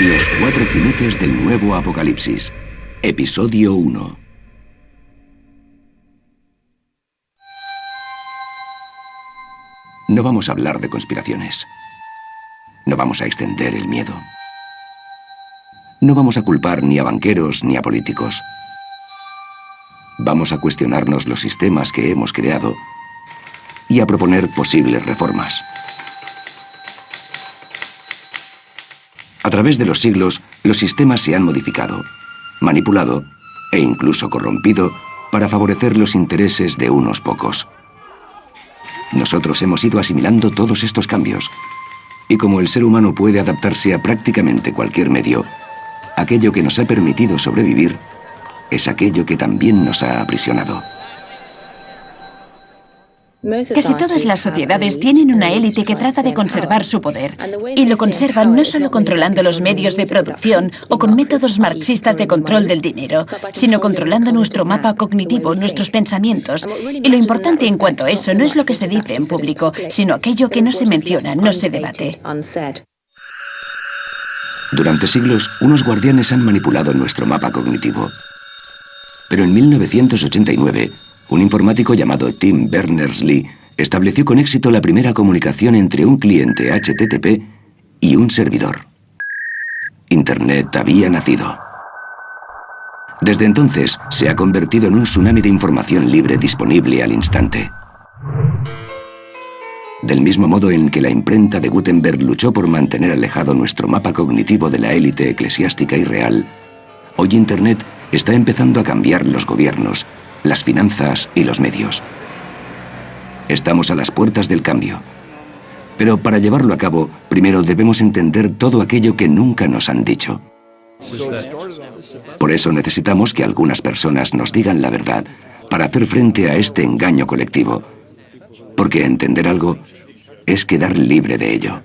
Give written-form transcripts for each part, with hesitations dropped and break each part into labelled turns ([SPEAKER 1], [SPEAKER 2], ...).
[SPEAKER 1] Los cuatro jinetes del nuevo apocalipsis. Episodio 1. No vamos a hablar de conspiraciones. No vamos a extender el miedo. No vamos a culpar ni a banqueros ni a políticos. Vamos a cuestionarnos los sistemas que hemos creado y a proponer posibles reformas. A través de los siglos, los sistemas se han modificado, manipulado e incluso corrompido para favorecer los intereses de unos pocos. Nosotros hemos ido asimilando todos estos cambios, y como el ser humano puede adaptarse a prácticamente cualquier medio, aquello que nos ha permitido sobrevivir es aquello que también nos ha aprisionado.
[SPEAKER 2] Casi todas las sociedades tienen una élite que trata de conservar su poder, y lo conservan no solo controlando los medios de producción o con métodos marxistas de control del dinero, sino controlando nuestro mapa cognitivo, nuestros pensamientos. Y lo importante en cuanto a eso no es lo que se dice en público, sino aquello que no se menciona, no se debate.
[SPEAKER 1] Durante siglos, unos guardianes han manipulado nuestro mapa cognitivo. Pero en 1989, un informático llamado Tim Berners-Lee estableció con éxito la primera comunicación entre un cliente HTTP y un servidor. Internet había nacido. Desde entonces, se ha convertido en un tsunami de información libre disponible al instante. Del mismo modo en que la imprenta de Gutenberg luchó por mantener alejado nuestro mapa cognitivo de la élite eclesiástica y real, hoy Internet está empezando a cambiar los gobiernos, las finanzas y los medios. Estamos a las puertas del cambio. Pero para llevarlo a cabo, primero debemos entender todo aquello que nunca nos han dicho. Por eso necesitamos que algunas personas nos digan la verdad para hacer frente a este engaño colectivo. Porque entender algo es quedar libre de ello.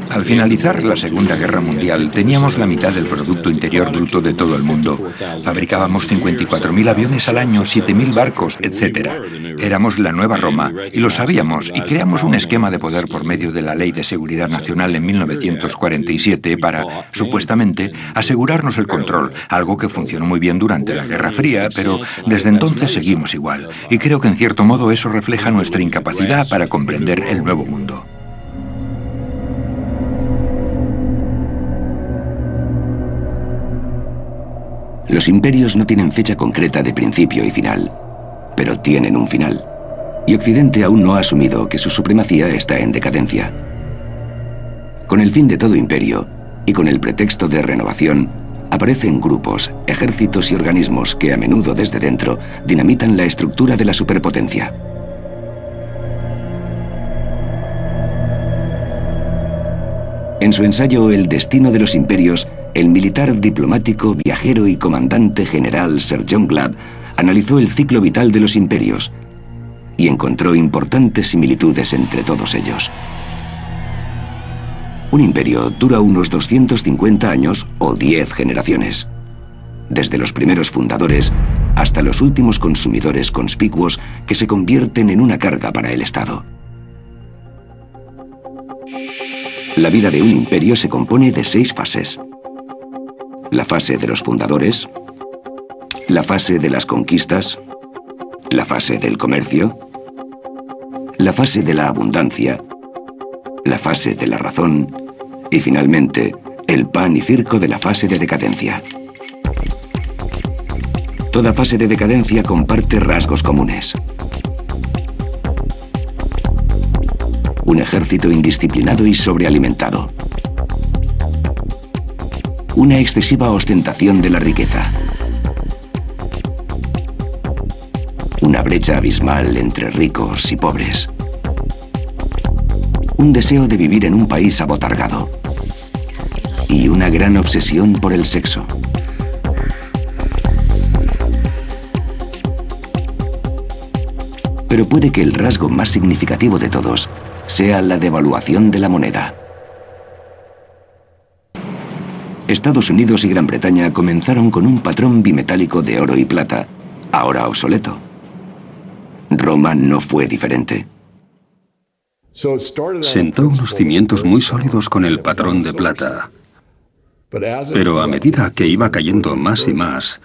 [SPEAKER 3] Al finalizar la Segunda Guerra Mundial, teníamos la mitad del Producto Interior Bruto de todo el mundo. Fabricábamos 54.000 aviones al año, 7.000 barcos, etc. Éramos la nueva Roma, y lo sabíamos, y creamos un esquema de poder por medio de la Ley de Seguridad Nacional en 1947 para, supuestamente, asegurarnos el control, algo que funcionó muy bien durante la Guerra Fría, pero desde entonces seguimos igual. Y creo que en cierto modo eso refleja nuestra incapacidad para comprender el nuevo mundo.
[SPEAKER 1] Los imperios no tienen fecha concreta de principio y final, pero tienen un final. Y Occidente aún no ha asumido que su supremacía está en decadencia. Con el fin de todo imperio, y con el pretexto de renovación, aparecen grupos, ejércitos y organismos que a menudo desde dentro dinamitan la estructura de la superpotencia. En su ensayo El destino de los imperios, el militar, diplomático, viajero y comandante general Sir John Gladd analizó el ciclo vital de los imperios y encontró importantes similitudes entre todos ellos. Un imperio dura unos 250 años o 10 generaciones, desde los primeros fundadores hasta los últimos consumidores conspicuos que se convierten en una carga para el Estado. La vida de un imperio se compone de 6 fases. La fase de los fundadores, la fase de las conquistas, la fase del comercio, la fase de la abundancia, la fase de la razón y finalmente el pan y circo de la fase de decadencia. Toda fase de decadencia comparte rasgos comunes. Un ejército indisciplinado y sobrealimentado. Una excesiva ostentación de la riqueza. Una brecha abismal entre ricos y pobres. Un deseo de vivir en un país abotargado. Y una gran obsesión por el sexo. Pero puede que el rasgo más significativo de todos sea la devaluación de la moneda. Estados Unidos y Gran Bretaña comenzaron con un patrón bimetálico de oro y plata, ahora obsoleto. Roma no fue diferente.
[SPEAKER 4] Sentó unos cimientos muy sólidos con el patrón de plata. Pero a medida que iba cayendo más y más,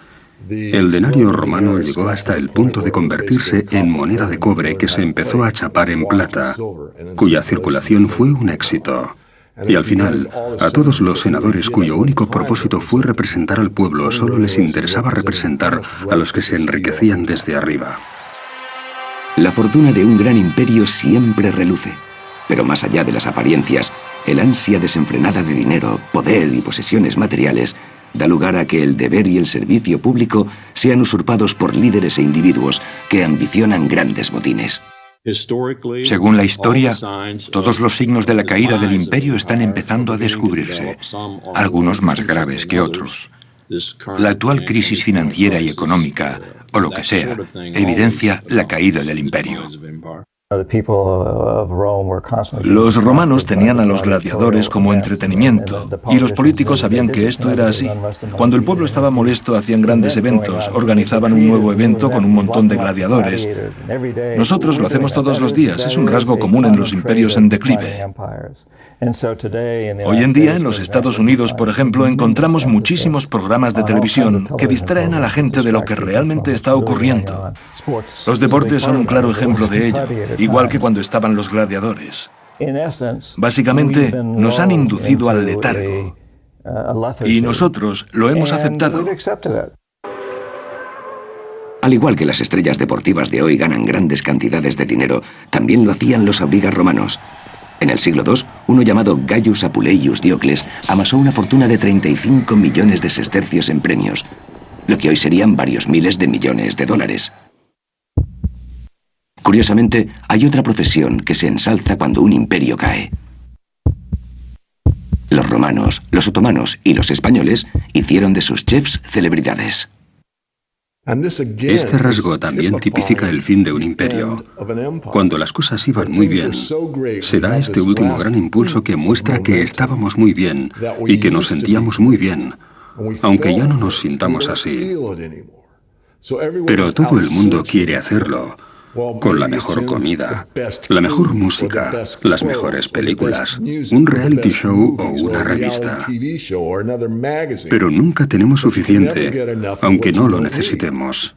[SPEAKER 4] el denario romano llegó hasta el punto de convertirse en moneda de cobre que se empezó a chapar en plata, cuya circulación fue un éxito. Y al final, a todos los senadores cuyo único propósito fue representar al pueblo, solo les interesaba representar a los que se enriquecían desde arriba.
[SPEAKER 1] La fortuna de un gran imperio siempre reluce, pero más allá de las apariencias, el ansia desenfrenada de dinero, poder y posesiones materiales da lugar a que el deber y el servicio público sean usurpados por líderes e individuos que ambicionan grandes botines.
[SPEAKER 3] Según la historia, todos los signos de la caída del imperio están empezando a descubrirse, algunos más graves que otros. La actual crisis financiera y económica, o lo que sea, evidencia la caída del imperio.
[SPEAKER 5] Los romanos tenían a los gladiadores como entretenimiento, y los políticos sabían que esto era así. Cuando el pueblo estaba molesto, hacían grandes eventos, organizaban un nuevo evento con un montón de gladiadores. Nosotros lo hacemos todos los días, es un rasgo común en los imperios en declive. Hoy en día, en los Estados Unidos, por ejemplo, encontramos muchísimos programas de televisión que distraen a la gente de lo que realmente está ocurriendo. Los deportes son un claro ejemplo de ello, igual que cuando estaban los gladiadores. Básicamente, nos han inducido al letargo, y nosotros lo hemos aceptado.
[SPEAKER 1] Al igual que las estrellas deportivas de hoy ganan grandes cantidades de dinero, también lo hacían los aurigas romanos. En el siglo II, uno llamado Gaius Apuleius Diocles amasó una fortuna de 35 millones de sestercios en premios, lo que hoy serían varios miles de millones de dólares. Curiosamente, hay otra profesión que se ensalza cuando un imperio cae. Los romanos, los otomanos y los españoles hicieron de sus chefs celebridades.
[SPEAKER 4] Este rasgo también tipifica el fin de un imperio. Cuando las cosas iban muy bien, se da este último gran impulso que muestra que estábamos muy bien y que nos sentíamos muy bien, aunque ya no nos sintamos así. Pero todo el mundo quiere hacerlo, con la mejor comida, la mejor música, las mejores películas, un reality show o una revista. Pero nunca tenemos suficiente, aunque no lo necesitemos.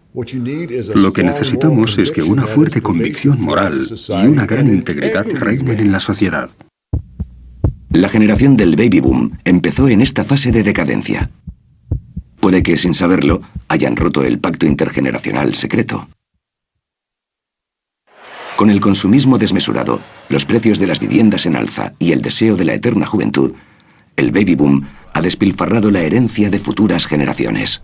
[SPEAKER 4] Lo que necesitamos es que una fuerte convicción moral y una gran integridad reinen en la sociedad.
[SPEAKER 1] La generación del baby boom empezó en esta fase de decadencia. Puede que, sin saberlo, hayan roto el pacto intergeneracional secreto. Con el consumismo desmesurado, los precios de las viviendas en alza y el deseo de la eterna juventud, el baby boom ha despilfarrado la herencia de futuras generaciones.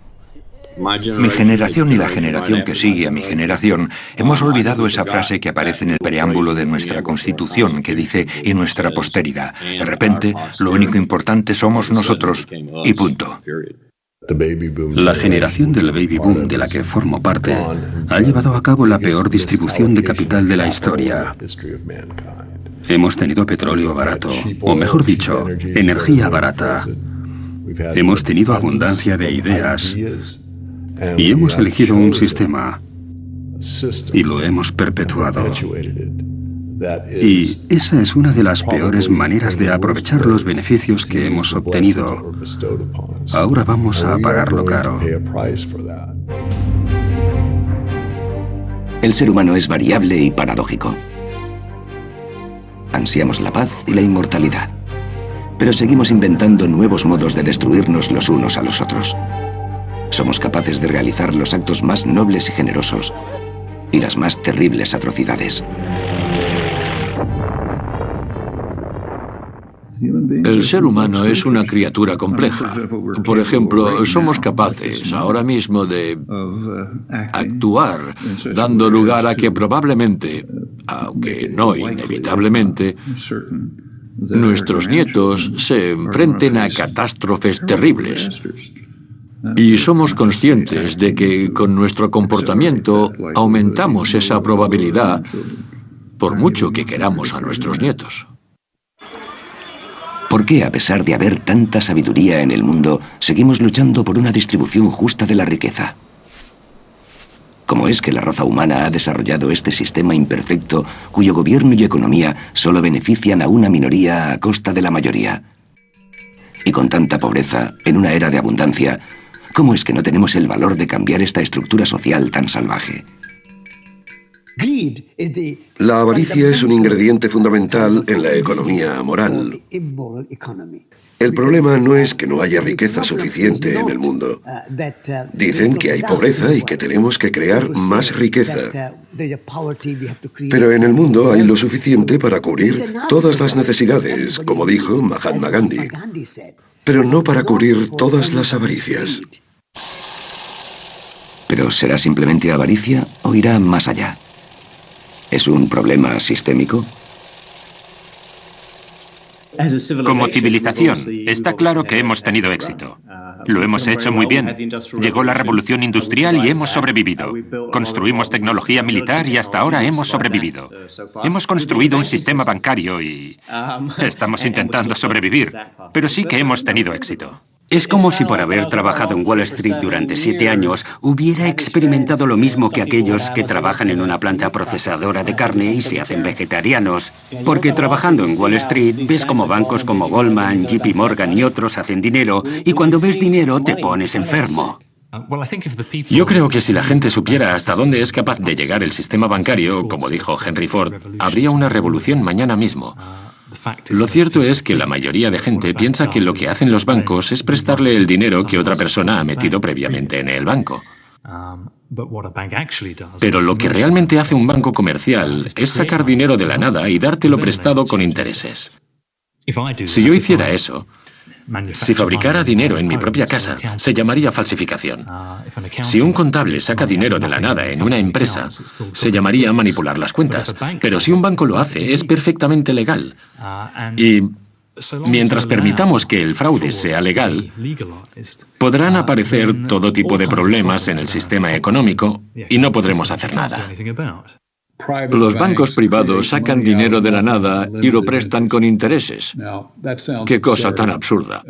[SPEAKER 3] Mi generación y la generación que sigue a mi generación hemos olvidado esa frase que aparece en el preámbulo de nuestra Constitución que dice «y nuestra posteridad». De repente, lo único importante somos nosotros y punto.
[SPEAKER 4] La generación del baby boom de la que formo parte ha llevado a cabo la peor distribución de capital de la historia. Hemos tenido petróleo barato, o mejor dicho, energía barata. Hemos tenido abundancia de ideas y hemos elegido un sistema y lo hemos perpetuado. Y esa es una de las peores maneras de aprovechar los beneficios que hemos obtenido. Ahora vamos a pagarlo caro.
[SPEAKER 1] El ser humano es variable y paradójico. Ansiamos la paz y la inmortalidad, pero seguimos inventando nuevos modos de destruirnos los unos a los otros. Somos capaces de realizar los actos más nobles y generosos y las más terribles atrocidades.
[SPEAKER 6] El ser humano es una criatura compleja. Por ejemplo, somos capaces ahora mismo de actuar, dando lugar a que probablemente, aunque no inevitablemente, nuestros nietos se enfrenten a catástrofes terribles. Y somos conscientes de que con nuestro comportamiento aumentamos esa probabilidad, por mucho que queramos a nuestros nietos.
[SPEAKER 1] ¿Por qué, a pesar de haber tanta sabiduría en el mundo, seguimos luchando por una distribución justa de la riqueza? ¿Cómo es que la raza humana ha desarrollado este sistema imperfecto cuyo gobierno y economía solo benefician a una minoría a costa de la mayoría? Y con tanta pobreza, en una era de abundancia, ¿cómo es que no tenemos el valor de cambiar esta estructura social tan salvaje?
[SPEAKER 7] La avaricia es un ingrediente fundamental en la economía moral. El problema no es que no haya riqueza suficiente en el mundo. Dicen que hay pobreza y que tenemos que crear más riqueza. Pero en el mundo hay lo suficiente para cubrir todas las necesidades, como dijo Mahatma Gandhi, pero no para cubrir todas las avaricias.
[SPEAKER 1] ¿Pero será simplemente avaricia o irá más allá? ¿Es un problema sistémico?
[SPEAKER 8] Como civilización, está claro que hemos tenido éxito. Lo hemos hecho muy bien. Llegó la revolución industrial y hemos sobrevivido. Construimos tecnología militar y hasta ahora hemos sobrevivido. Hemos construido un sistema bancario y estamos intentando sobrevivir, pero sí que hemos tenido éxito.
[SPEAKER 9] Es como si por haber trabajado en Wall Street durante 7 años hubiera experimentado lo mismo que aquellos que trabajan en una planta procesadora de carne y se hacen vegetarianos. Porque trabajando en Wall Street ves como bancos como Goldman, JP Morgan y otros hacen dinero y cuando ves dinero te pones enfermo.
[SPEAKER 4] Yo creo que si la gente supiera hasta dónde es capaz de llegar el sistema bancario, como dijo Henry Ford, habría una revolución mañana mismo. Lo cierto es que la mayoría de gente piensa que lo que hacen los bancos es prestarle el dinero que otra persona ha metido previamente en el banco. Pero lo que realmente hace un banco comercial es sacar dinero de la nada y dártelo prestado con intereses. Si yo hiciera eso, si fabricara dinero en mi propia casa, se llamaría falsificación. Si un contable saca dinero de la nada en una empresa, se llamaría manipular las cuentas. Pero si un banco lo hace, es perfectamente legal. Y mientras permitamos que el fraude sea legal, podrán aparecer todo tipo de problemas en el sistema económico y no podremos hacer nada.
[SPEAKER 6] Los bancos privados sacan dinero de la nada y lo prestan con intereses. ¡Qué cosa tan absurda!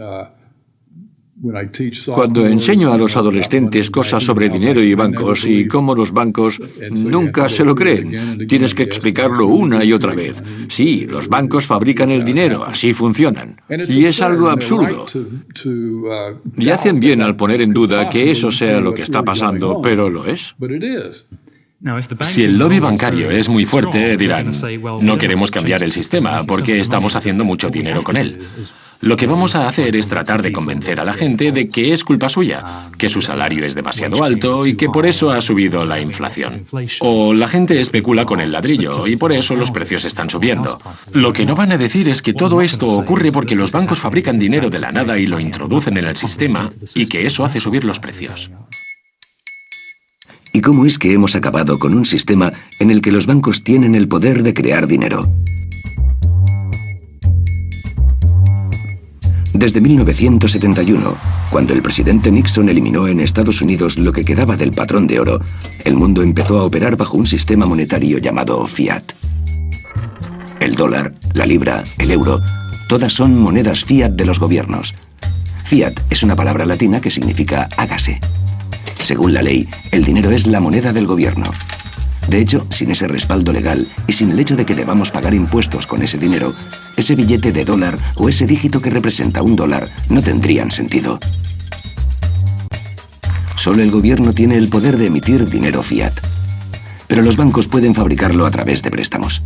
[SPEAKER 6] Cuando enseño a los adolescentes cosas sobre dinero y bancos y cómo los bancos nunca se lo creen, tienes que explicarlo una y otra vez. Sí, los bancos fabrican el dinero, así funcionan. Y es algo absurdo. Y hacen bien al poner en duda que eso sea lo que está pasando, pero lo es.
[SPEAKER 4] Si el lobby bancario es muy fuerte, dirán, no queremos cambiar el sistema porque estamos haciendo mucho dinero con él. Lo que vamos a hacer es tratar de convencer a la gente de que es culpa suya, que su salario es demasiado alto y que por eso ha subido la inflación. O la gente especula con el ladrillo y por eso los precios están subiendo. Lo que no van a decir es que todo esto ocurre porque los bancos fabrican dinero de la nada y lo introducen en el sistema y que eso hace subir los precios.
[SPEAKER 1] ¿Y cómo es que hemos acabado con un sistema en el que los bancos tienen el poder de crear dinero? Desde 1971, cuando el presidente Nixon eliminó en Estados Unidos lo que quedaba del patrón de oro, el mundo empezó a operar bajo un sistema monetario llamado fiat. El dólar, la libra, el euro, todas son monedas fiat de los gobiernos. Fiat es una palabra latina que significa hágase. Según la ley, el dinero es la moneda del gobierno. De hecho, sin ese respaldo legal y sin el hecho de que debamos pagar impuestos con ese dinero, ese billete de dólar o ese dígito que representa un dólar no tendrían sentido. Solo el gobierno tiene el poder de emitir dinero fiat. Pero los bancos pueden fabricarlo a través de préstamos.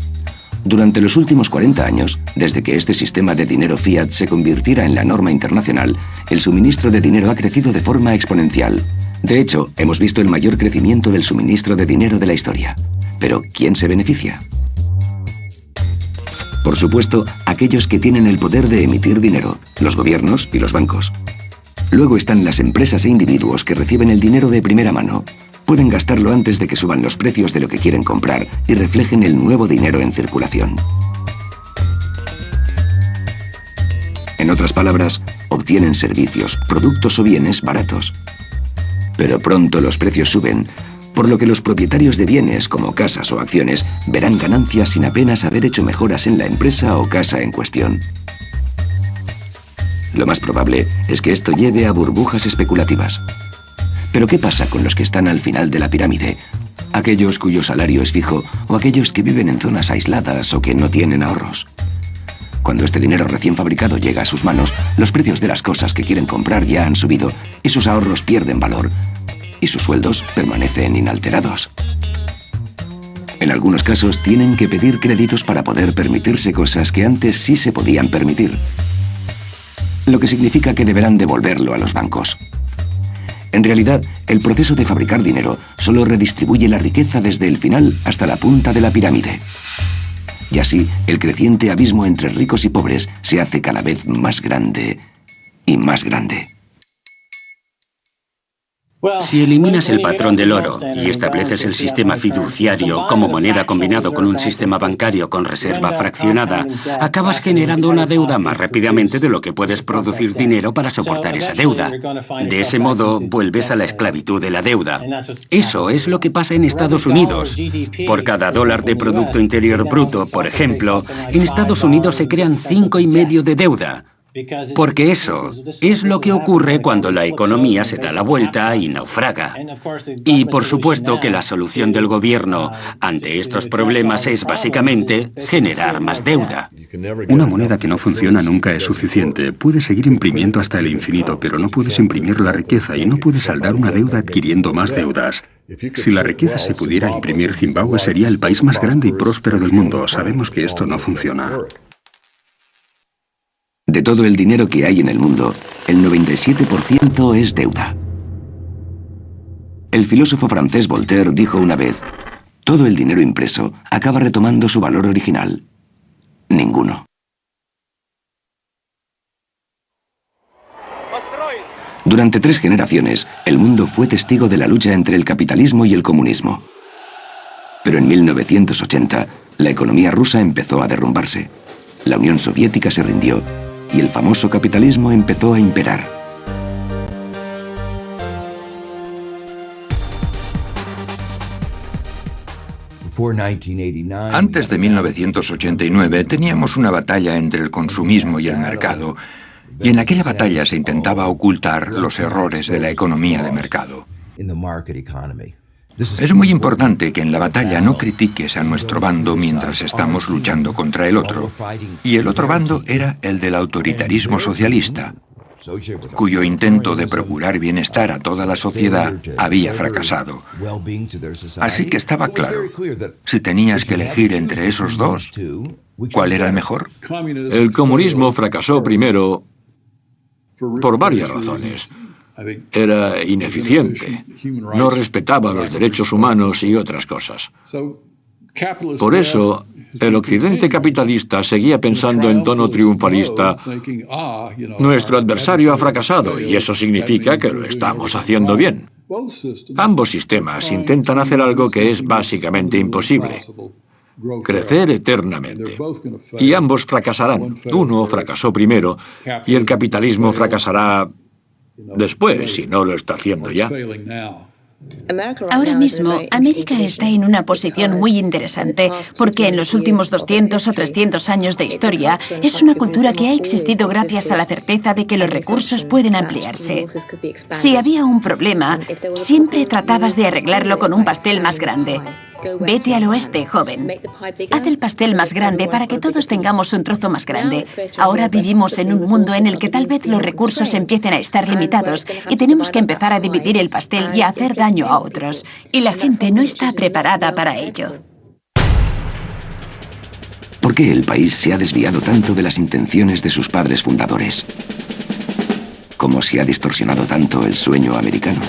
[SPEAKER 1] Durante los últimos 40 años, desde que este sistema de dinero fiat se convirtiera en la norma internacional, el suministro de dinero ha crecido de forma exponencial. De hecho, hemos visto el mayor crecimiento del suministro de dinero de la historia. Pero, ¿quién se beneficia? Por supuesto, aquellos que tienen el poder de emitir dinero, los gobiernos y los bancos. Luego están las empresas e individuos que reciben el dinero de primera mano. Pueden gastarlo antes de que suban los precios de lo que quieren comprar y reflejen el nuevo dinero en circulación. En otras palabras, obtienen servicios, productos o bienes baratos. Pero pronto los precios suben, por lo que los propietarios de bienes, como casas o acciones, verán ganancias sin apenas haber hecho mejoras en la empresa o casa en cuestión. Lo más probable es que esto lleve a burbujas especulativas. Pero ¿qué pasa con los que están al final de la pirámide, aquellos cuyo salario es fijo o aquellos que viven en zonas aisladas o que no tienen ahorros. Cuando este dinero recién fabricado llega a sus manos, los precios de las cosas que quieren comprar ya han subido y sus ahorros pierden valor y sus sueldos permanecen inalterados. En algunos casos tienen que pedir créditos para poder permitirse cosas que antes sí se podían permitir, lo que significa que deberán devolverlo a los bancos. En realidad, el proceso de fabricar dinero solo redistribuye la riqueza desde el final hasta la punta de la pirámide. Y así, el creciente abismo entre ricos y pobres se hace cada vez más grande y más grande.
[SPEAKER 9] Si eliminas el patrón del oro y estableces el sistema fiduciario como moneda combinado con un sistema bancario con reserva fraccionada, acabas generando una deuda más rápidamente de lo que puedes producir dinero para soportar esa deuda. De ese modo, vuelves a la esclavitud de la deuda. Eso es lo que pasa en Estados Unidos. Por cada dólar de Producto Interior Bruto, por ejemplo, en Estados Unidos se crean 5,5 de deuda. Porque eso es lo que ocurre cuando la economía se da la vuelta y naufraga. Y por supuesto que la solución del gobierno ante estos problemas es básicamente generar más deuda.
[SPEAKER 4] Una moneda que no funciona nunca es suficiente. Puedes seguir imprimiendo hasta el infinito, pero no puedes imprimir la riqueza y no puedes saldar una deuda adquiriendo más deudas. Si la riqueza se pudiera imprimir, Zimbabue sería el país más grande y próspero del mundo. Sabemos que esto no funciona.
[SPEAKER 1] De todo el dinero que hay en el mundo, el 97% es deuda. El filósofo francés Voltaire dijo una vez: todo el dinero impreso acaba retomando su valor original. Ninguno. Durante 3 generaciones, el mundo fue testigo de la lucha entre el capitalismo y el comunismo. Pero en 1980, la economía rusa empezó a derrumbarse. La Unión Soviética se rindió y el famoso capitalismo empezó a imperar.
[SPEAKER 3] Antes de 1989 teníamos una batalla entre el consumismo y el mercado, y en aquella batalla se intentaba ocultar los errores de la economía de mercado. Es muy importante que en la batalla no critiques a nuestro bando mientras estamos luchando contra el otro. Y el otro bando era el del autoritarismo socialista, cuyo intento de procurar bienestar a toda la sociedad había fracasado. Así que estaba claro, si tenías que elegir entre esos dos, ¿cuál era el mejor?
[SPEAKER 6] El comunismo fracasó primero por varias razones. Era ineficiente, no respetaba los derechos humanos y otras cosas. Por eso, el occidente capitalista seguía pensando en tono triunfalista: nuestro adversario ha fracasado y eso significa que lo estamos haciendo bien. Ambos sistemas intentan hacer algo que es básicamente imposible: crecer eternamente. Y ambos fracasarán. Uno fracasó primero y el capitalismo fracasará después, si no lo está haciendo ya.
[SPEAKER 2] Ahora mismo, América está en una posición muy interesante porque en los últimos 200 o 300 años de historia es una cultura que ha existido gracias a la certeza de que los recursos pueden ampliarse. Si había un problema, siempre tratabas de arreglarlo con un pastel más grande. Vete al oeste, joven. Haz el pastel más grande para que todos tengamos un trozo más grande. Ahora vivimos en un mundo en el que tal vez los recursos empiecen a estar limitados y tenemos que empezar a dividir el pastel y a hacer daño a otros. Y la gente no está preparada para ello.
[SPEAKER 1] ¿Por qué el país se ha desviado tanto de las intenciones de sus padres fundadores? ¿Cómo se ha distorsionado tanto el sueño americano?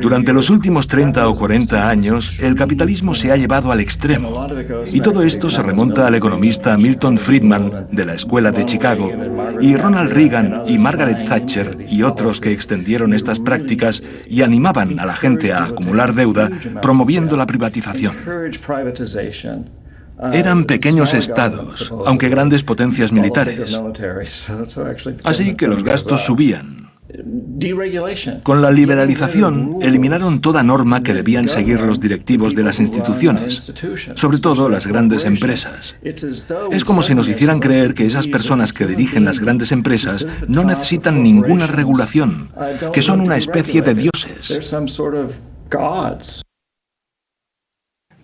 [SPEAKER 5] Durante los últimos 30 o 40 años, el capitalismo se ha llevado al extremo. Y todo esto se remonta al economista Milton Friedman de la Escuela de Chicago, y Ronald Reagan y Margaret Thatcher y otros que extendieron estas prácticas y animaban a la gente a acumular deuda, promoviendo la privatización. Eran pequeños estados, aunque grandes potencias militares. Así que los gastos subían. Con la liberalización, eliminaron toda norma que debían seguir los directivos de las instituciones, sobre todo las grandes empresas. Es como si nos hicieran creer que esas personas que dirigen las grandes empresas no necesitan ninguna regulación, que son una especie de dioses.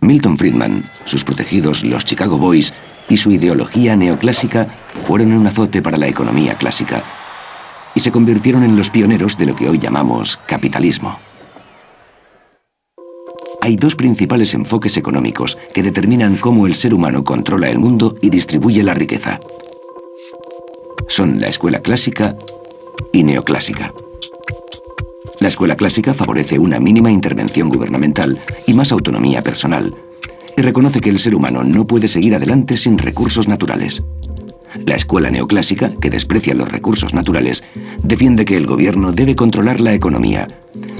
[SPEAKER 1] Milton Friedman, sus protegidos, los Chicago Boys, y su ideología neoclásica fueron un azote para la economía clásica y se convirtieron en los pioneros de lo que hoy llamamos capitalismo. Hay dos principales enfoques económicos que determinan cómo el ser humano controla el mundo y distribuye la riqueza. Son la escuela clásica y neoclásica. La escuela clásica favorece una mínima intervención gubernamental y más autonomía personal, y reconoce que el ser humano no puede seguir adelante sin recursos naturales. La escuela neoclásica, que desprecia los recursos naturales, defiende que el gobierno debe controlar la economía,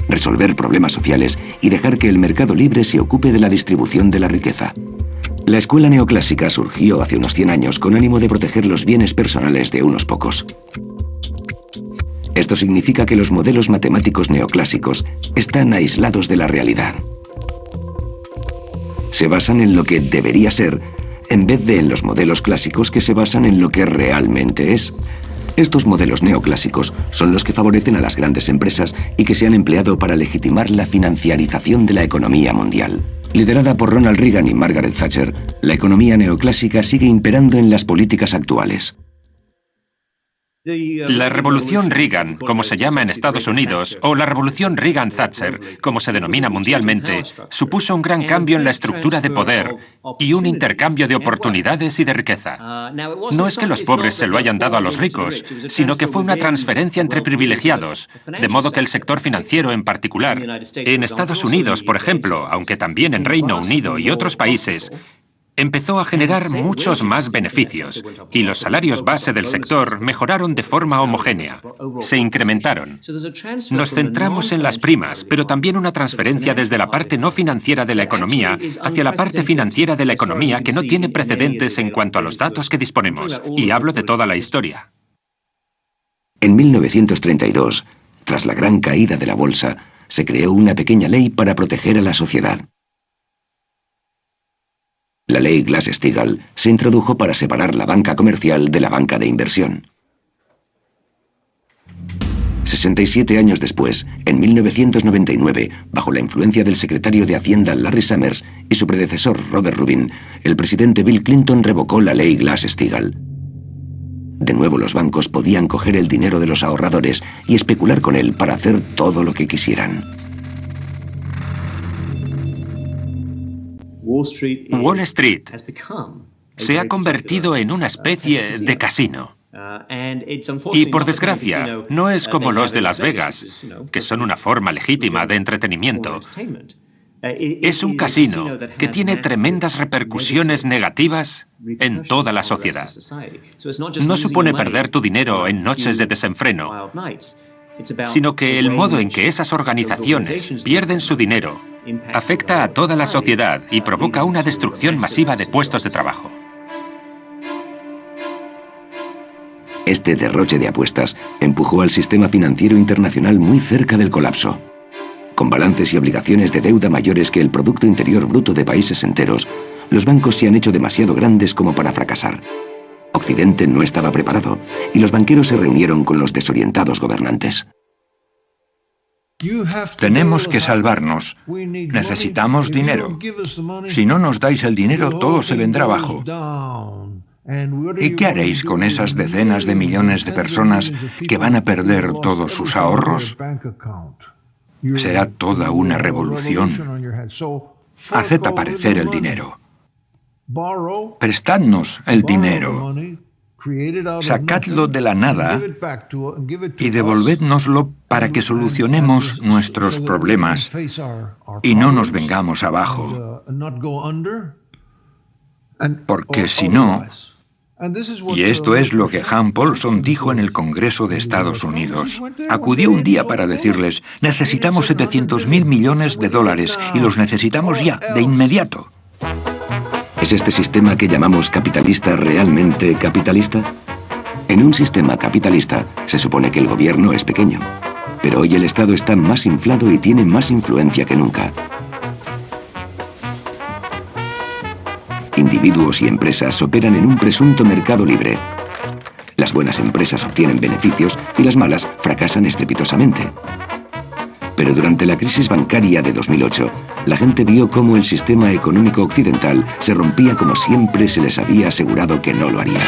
[SPEAKER 1] resolver problemas sociales y dejar que el mercado libre se ocupe de la distribución de la riqueza. La escuela neoclásica surgió hace unos 100 años con ánimo de proteger los bienes personales de unos pocos. Esto significa que los modelos matemáticos neoclásicos están aislados de la realidad. Se basan en lo que debería ser, en vez de en los modelos clásicos que se basan en lo que realmente es. Estos modelos neoclásicos son los que favorecen a las grandes empresas y que se han empleado para legitimar la financiarización de la economía mundial. Liderada por Ronald Reagan y Margaret Thatcher, la economía neoclásica sigue imperando en las políticas actuales.
[SPEAKER 8] La revolución Reagan, como se llama en Estados Unidos, o la revolución Reagan-Thatcher, como se denomina mundialmente, supuso un gran cambio en la estructura de poder y un intercambio de oportunidades y de riqueza. No es que los pobres se lo hayan dado a los ricos, sino que fue una transferencia entre privilegiados, de modo que el sector financiero en particular, en Estados Unidos, por ejemplo, aunque también en Reino Unido y otros países, empezó a generar muchos más beneficios y los salarios base del sector mejoraron de forma homogénea. Se incrementaron. Nos centramos en las primas, pero también una transferencia desde la parte no financiera de la economía hacia la parte financiera de la economía que no tiene precedentes en cuanto a los datos que disponemos. Y hablo de toda la historia.
[SPEAKER 1] En 1932, tras la gran caída de la bolsa, se creó una pequeña ley para proteger a la sociedad. La ley Glass-Steagall se introdujo para separar la banca comercial de la banca de inversión. 67 años después, en 1999, bajo la influencia del secretario de Hacienda Larry Summers y su predecesor Robert Rubin, el presidente Bill Clinton revocó la ley Glass-Steagall. De nuevo los bancos podían coger el dinero de los ahorradores y especular con él para hacer todo lo que quisieran.
[SPEAKER 8] Wall Street se ha convertido en una especie de casino. Y por desgracia, no es como los de Las Vegas, que son una forma legítima de entretenimiento. Es un casino que tiene tremendas repercusiones negativas en toda la sociedad. No supone perder tu dinero en noches de desenfreno, sino que el modo en que esas organizaciones pierden su dinero afecta a toda la sociedad y provoca una destrucción masiva de puestos de trabajo.
[SPEAKER 1] Este derroche de apuestas empujó al sistema financiero internacional muy cerca del colapso. Con balances y obligaciones de deuda mayores que el Producto Interior Bruto de países enteros, los bancos se han hecho demasiado grandes como para fracasar. Occidente no estaba preparado y los banqueros se reunieron con los desorientados gobernantes.
[SPEAKER 3] Tenemos que salvarnos. Necesitamos dinero. Si no nos dais el dinero, todo se vendrá abajo. ¿Y qué haréis con esas decenas de millones de personas que van a perder todos sus ahorros? Será toda una revolución. Haced aparecer el dinero. Prestadnos el dinero. Sacadlo de la nada y devolvédnoslo para que solucionemos nuestros problemas y no nos vengamos abajo. Porque si no, y esto es lo que Han Paulson dijo en el Congreso de Estados Unidos, acudió un día para decirles, necesitamos 700.000 millones de dólares y los necesitamos ya, de inmediato.
[SPEAKER 1] ¿Es este sistema que llamamos capitalista realmente capitalista? En un sistema capitalista se supone que el gobierno es pequeño, pero hoy el Estado está más inflado y tiene más influencia que nunca. Individuos y empresas operan en un presunto mercado libre. Las buenas empresas obtienen beneficios y las malas fracasan estrepitosamente. Pero durante la crisis bancaria de 2008, la gente vio cómo el sistema económico occidental se rompía como siempre se les había asegurado que no lo haría.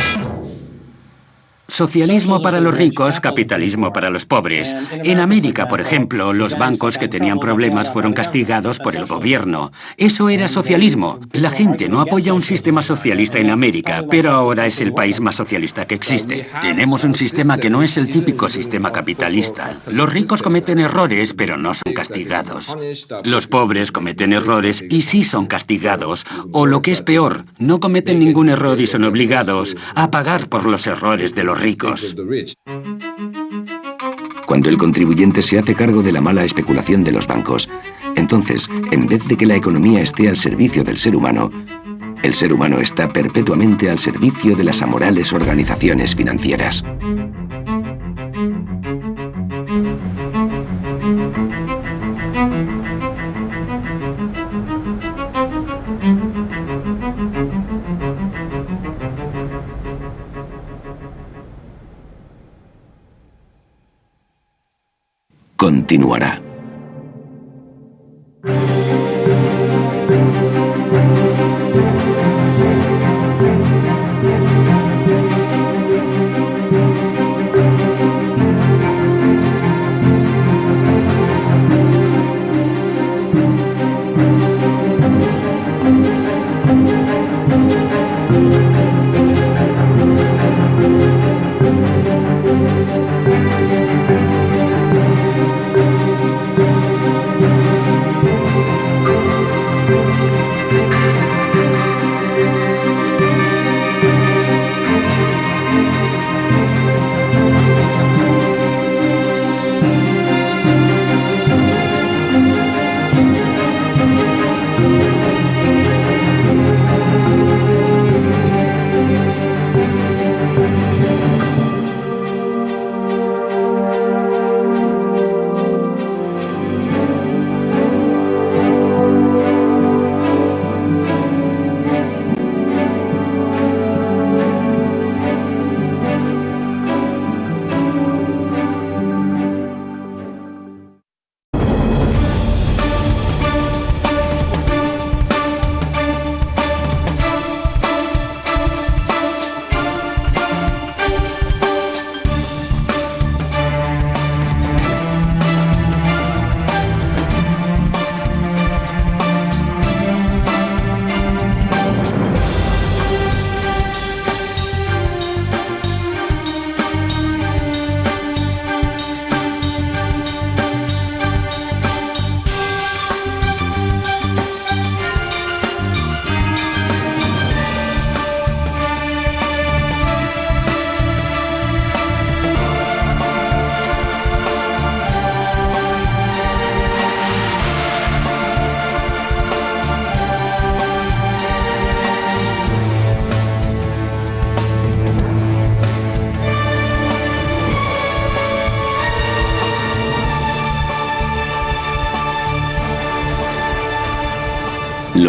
[SPEAKER 9] Socialismo para los ricos, capitalismo para los pobres. En América, por ejemplo, los bancos que tenían problemas fueron castigados por el gobierno. Eso era socialismo. La gente no apoya un sistema socialista en América, pero ahora es el país más socialista que existe. Tenemos un sistema que no es el típico sistema capitalista. Los ricos cometen errores, pero no son castigados. Los pobres cometen errores y sí son castigados. O lo que es peor, no cometen ningún error y son obligados a pagar por los errores de los ricos.
[SPEAKER 1] Cuando el contribuyente se hace cargo de la mala especulación de los bancos, entonces, en vez de que la economía esté al servicio del ser humano, el ser humano está perpetuamente al servicio de las amorales organizaciones financieras. Continuará.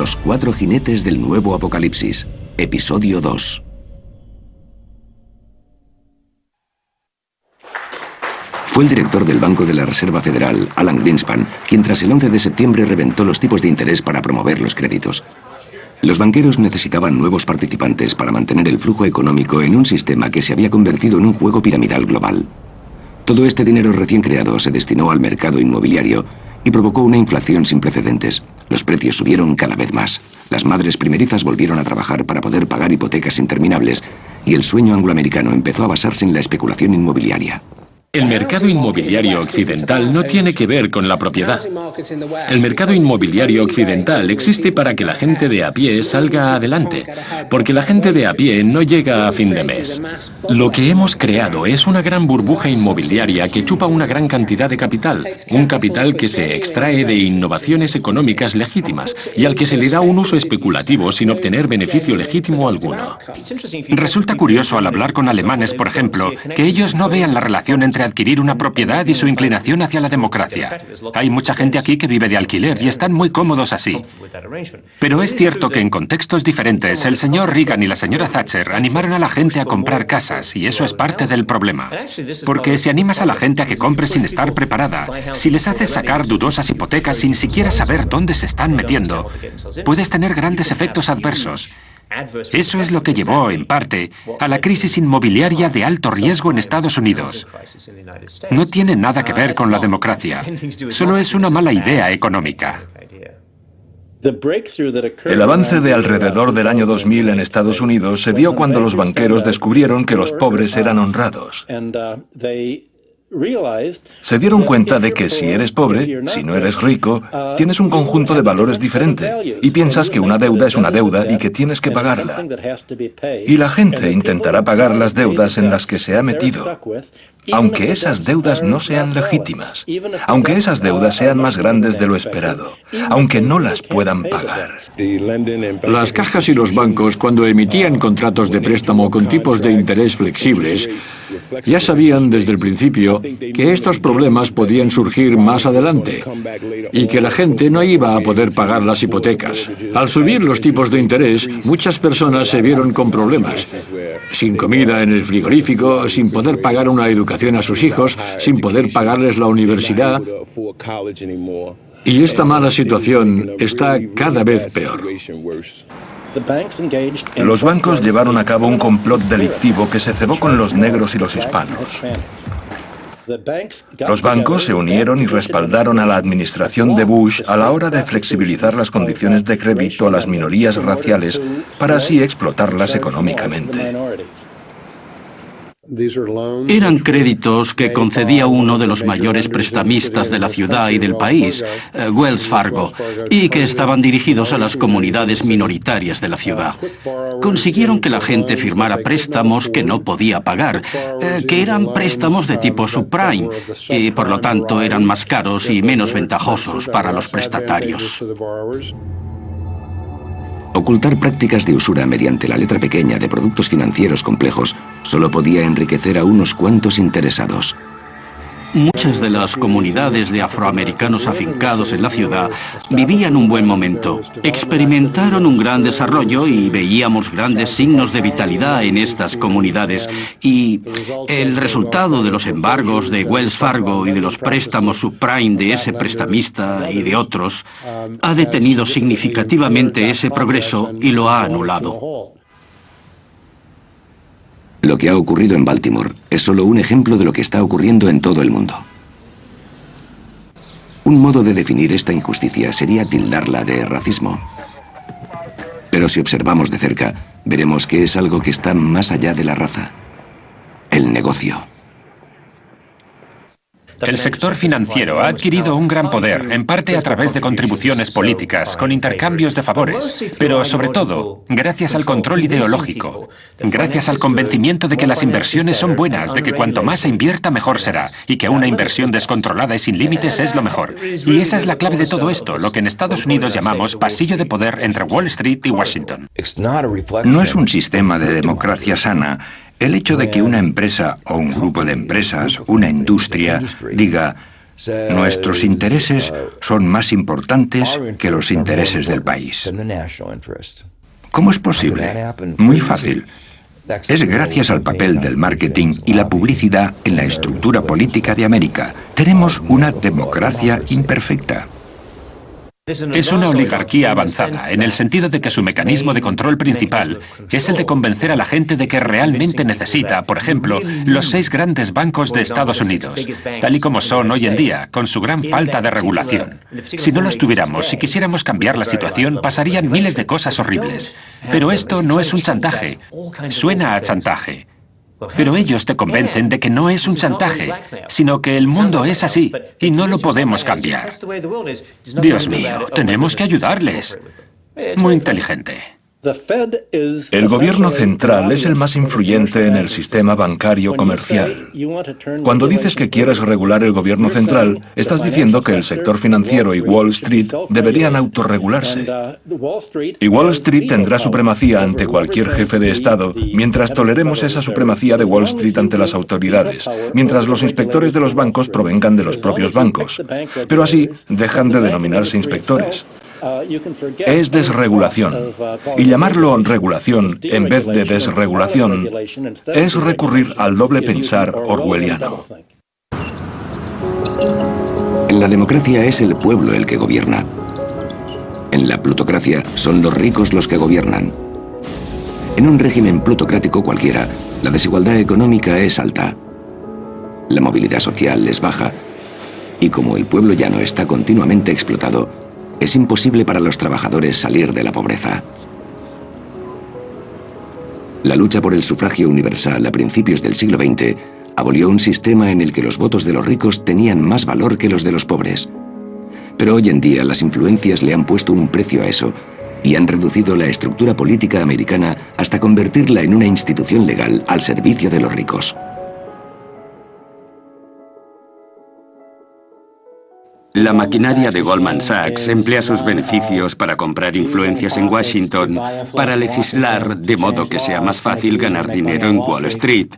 [SPEAKER 1] Los cuatro jinetes del nuevo apocalipsis, episodio 2. Fue el director del Banco de la Reserva Federal, Alan Greenspan, quien tras el 11 de septiembre reventó los tipos de interés para promover los créditos. Los banqueros necesitaban nuevos participantes para mantener el flujo económico en un sistema que se había convertido en un juego piramidal global. Todo este dinero recién creado se destinó al mercado inmobiliario y provocó una inflación sin precedentes. Los precios subieron cada vez más. Las madres primerizas volvieron a trabajar para poder pagar hipotecas interminables y el sueño angloamericano empezó a basarse en la especulación inmobiliaria.
[SPEAKER 8] El mercado inmobiliario occidental no tiene que ver con la propiedad. El mercado inmobiliario occidental existe para que la gente de a pie salga adelante, porque la gente de a pie no llega a fin de mes. Lo que hemos creado es una gran burbuja inmobiliaria que chupa una gran cantidad de capital, un capital que se extrae de innovaciones económicas legítimas y al que se le da un uso especulativo sin obtener beneficio legítimo alguno. Resulta curioso al hablar con alemanes, por ejemplo, que ellos no vean la relación entre adquirir una propiedad y su inclinación hacia la democracia. Hay mucha gente aquí que vive de alquiler y están muy cómodos así. Pero es cierto que en contextos diferentes, el señor Reagan y la señora Thatcher animaron a la gente a comprar casas, y eso es parte del problema. Porque si animas a la gente a que compre sin estar preparada, si les haces sacar dudosas hipotecas sin siquiera saber dónde se están metiendo, puedes tener grandes efectos adversos. Eso es lo que llevó, en parte, a la crisis inmobiliaria de alto riesgo en Estados Unidos. No tiene nada que ver con la democracia, solo es una mala idea económica.
[SPEAKER 5] El avance de alrededor del año 2000 en Estados Unidos se dio cuando los banqueros descubrieron que los pobres eran honrados. Se dieron cuenta de que si eres pobre, si no eres rico, tienes un conjunto de valores diferente y piensas que una deuda es una deuda y que tienes que pagarla. Y la gente intentará pagar las deudas en las que se ha metido, aunque esas deudas no sean legítimas, aunque esas deudas sean más grandes de lo esperado, aunque no las puedan pagar.
[SPEAKER 6] Las cajas y los bancos, cuando emitían contratos de préstamo con tipos de interés flexibles, ya sabían desde el principio que estos problemas podían surgir más adelante y que la gente no iba a poder pagar las hipotecas. Al subir los tipos de interés, muchas personas se vieron con problemas. Sin comida en el frigorífico, sin poder pagar una educación a sus hijos, sin poder pagarles la universidad. Y esta mala situación está cada vez peor.
[SPEAKER 5] Los bancos llevaron a cabo un complot delictivo que se cebó con los negros y los hispanos. Los bancos se unieron y respaldaron a la administración de Bush a la hora de flexibilizar las condiciones de crédito a las minorías raciales para así explotarlas económicamente.
[SPEAKER 10] Eran créditos que concedía uno de los mayores prestamistas de la ciudad y del país, Wells Fargo, y que estaban dirigidos a las comunidades minoritarias de la ciudad. Consiguieron que la gente firmara préstamos que no podía pagar, que eran préstamos de tipo subprime, y por lo tanto eran más caros y menos ventajosos para los prestatarios.
[SPEAKER 1] Ocultar prácticas de usura mediante la letra pequeña de productos financieros complejos solo podía enriquecer a unos cuantos interesados.
[SPEAKER 10] Muchas de las comunidades de afroamericanos afincados en la ciudad vivían un buen momento. Experimentaron un gran desarrollo y veíamos grandes signos de vitalidad en estas comunidades. Y el resultado de los embargos de Wells Fargo y de los préstamos subprime de ese prestamista y de otros ha detenido significativamente ese progreso y lo ha anulado.
[SPEAKER 1] Lo que ha ocurrido en Baltimore es solo un ejemplo de lo que está ocurriendo en todo el mundo. Un modo de definir esta injusticia sería tildarla de racismo. Pero si observamos de cerca, veremos que es algo que está más allá de la raza: el negocio.
[SPEAKER 8] El sector financiero ha adquirido un gran poder, en parte a través de contribuciones políticas, con intercambios de favores, pero sobre todo, gracias al control ideológico, gracias al convencimiento de que las inversiones son buenas, de que cuanto más se invierta mejor será, y que una inversión descontrolada y sin límites es lo mejor. Y esa es la clave de todo esto, lo que en Estados Unidos llamamos pasillo de poder entre Wall Street y Washington.
[SPEAKER 3] No es un sistema de democracia sana el hecho de que una empresa o un grupo de empresas, una industria, diga: nuestros intereses son más importantes que los intereses del país. ¿Cómo es posible? Muy fácil. Es gracias al papel del marketing y la publicidad en la estructura política de América. Tenemos una democracia imperfecta.
[SPEAKER 8] Es una oligarquía avanzada, en el sentido de que su mecanismo de control principal es el de convencer a la gente de que realmente necesita, por ejemplo, los 6 grandes bancos de Estados Unidos, tal y como son hoy en día, con su gran falta de regulación. Si no los tuviéramos, si quisiéramos cambiar la situación, pasarían miles de cosas horribles. Pero esto no es un chantaje. Suena a chantaje. Pero ellos te convencen de que no es un chantaje, sino que el mundo es así y no lo podemos cambiar. Dios mío, tenemos que ayudarles. Muy inteligente.
[SPEAKER 5] El gobierno central es el más influyente en el sistema bancario comercial. Cuando dices que quieres regular el gobierno central, estás diciendo que el sector financiero y Wall Street deberían autorregularse. Y Wall Street tendrá supremacía ante cualquier jefe de Estado, mientras toleremos esa supremacía de Wall Street ante las autoridades, mientras los inspectores de los bancos provengan de los propios bancos. Pero así dejan de denominarse inspectores. Es desregulación. Y llamarlo regulación en vez de desregulación es recurrir al doble pensar orwelliano.
[SPEAKER 1] En la democracia es el pueblo el que gobierna. En la plutocracia son los ricos los que gobiernan. En un régimen plutocrático cualquiera, la desigualdad económica es alta. La movilidad social es baja. Y como el pueblo llano está continuamente explotado, es imposible para los trabajadores salir de la pobreza. La lucha por el sufragio universal a principios del siglo XX abolió un sistema en el que los votos de los ricos tenían más valor que los de los pobres. Pero hoy en día las influencias le han puesto un precio a eso y han reducido la estructura política americana hasta convertirla en una institución legal al servicio de los ricos.
[SPEAKER 9] La maquinaria de Goldman Sachs emplea sus beneficios para comprar influencias en Washington, para legislar de modo que sea más fácil ganar dinero en Wall Street,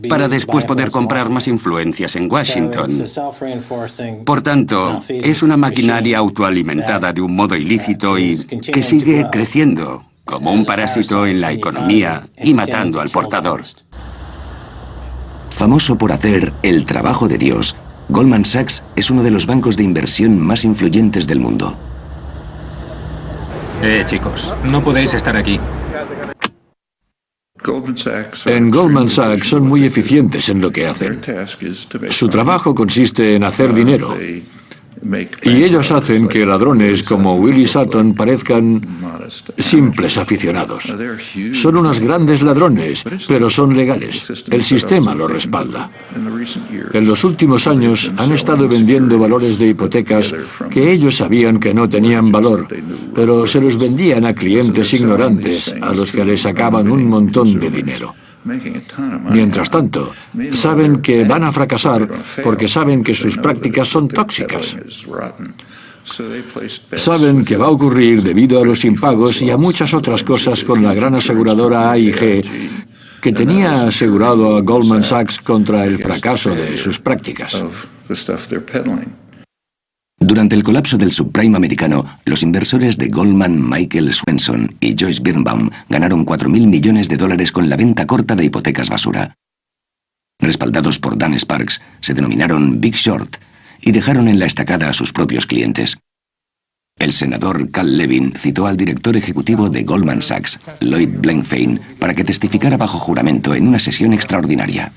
[SPEAKER 9] para después poder comprar más influencias en Washington. Por tanto, es una maquinaria autoalimentada de un modo ilícito y que sigue creciendo como un parásito en la economía y matando al portador.
[SPEAKER 1] Famoso por hacer el trabajo de Dios, Goldman Sachs es uno de los bancos de inversión más influyentes del mundo.
[SPEAKER 11] Chicos, no podéis estar aquí.
[SPEAKER 6] En Goldman Sachs son muy eficientes en lo que hacen. Su trabajo consiste en hacer dinero. Y ellos hacen que ladrones como Willie Sutton parezcan simples aficionados. Son unos grandes ladrones, pero son legales. El sistema los respalda. En los últimos años han estado vendiendo valores de hipotecas que ellos sabían que no tenían valor, pero se los vendían a clientes ignorantes a los que les sacaban un montón de dinero. Mientras tanto, saben que van a fracasar porque saben que sus prácticas son tóxicas. Saben que va a ocurrir debido a los impagos y a muchas otras cosas con la gran aseguradora AIG, que tenía asegurado a Goldman Sachs contra el fracaso de sus prácticas.
[SPEAKER 1] Durante el colapso del subprime americano, los inversores de Goldman, Michael Swenson y Joyce Birnbaum ganaron $4.000 millones con la venta corta de hipotecas basura. Respaldados por Dan Sparks, se denominaron Big Short y dejaron en la estacada a sus propios clientes. El senador Cal Levin citó al director ejecutivo de Goldman Sachs, Lloyd Blankfein, para que testificara bajo juramento en una sesión extraordinaria.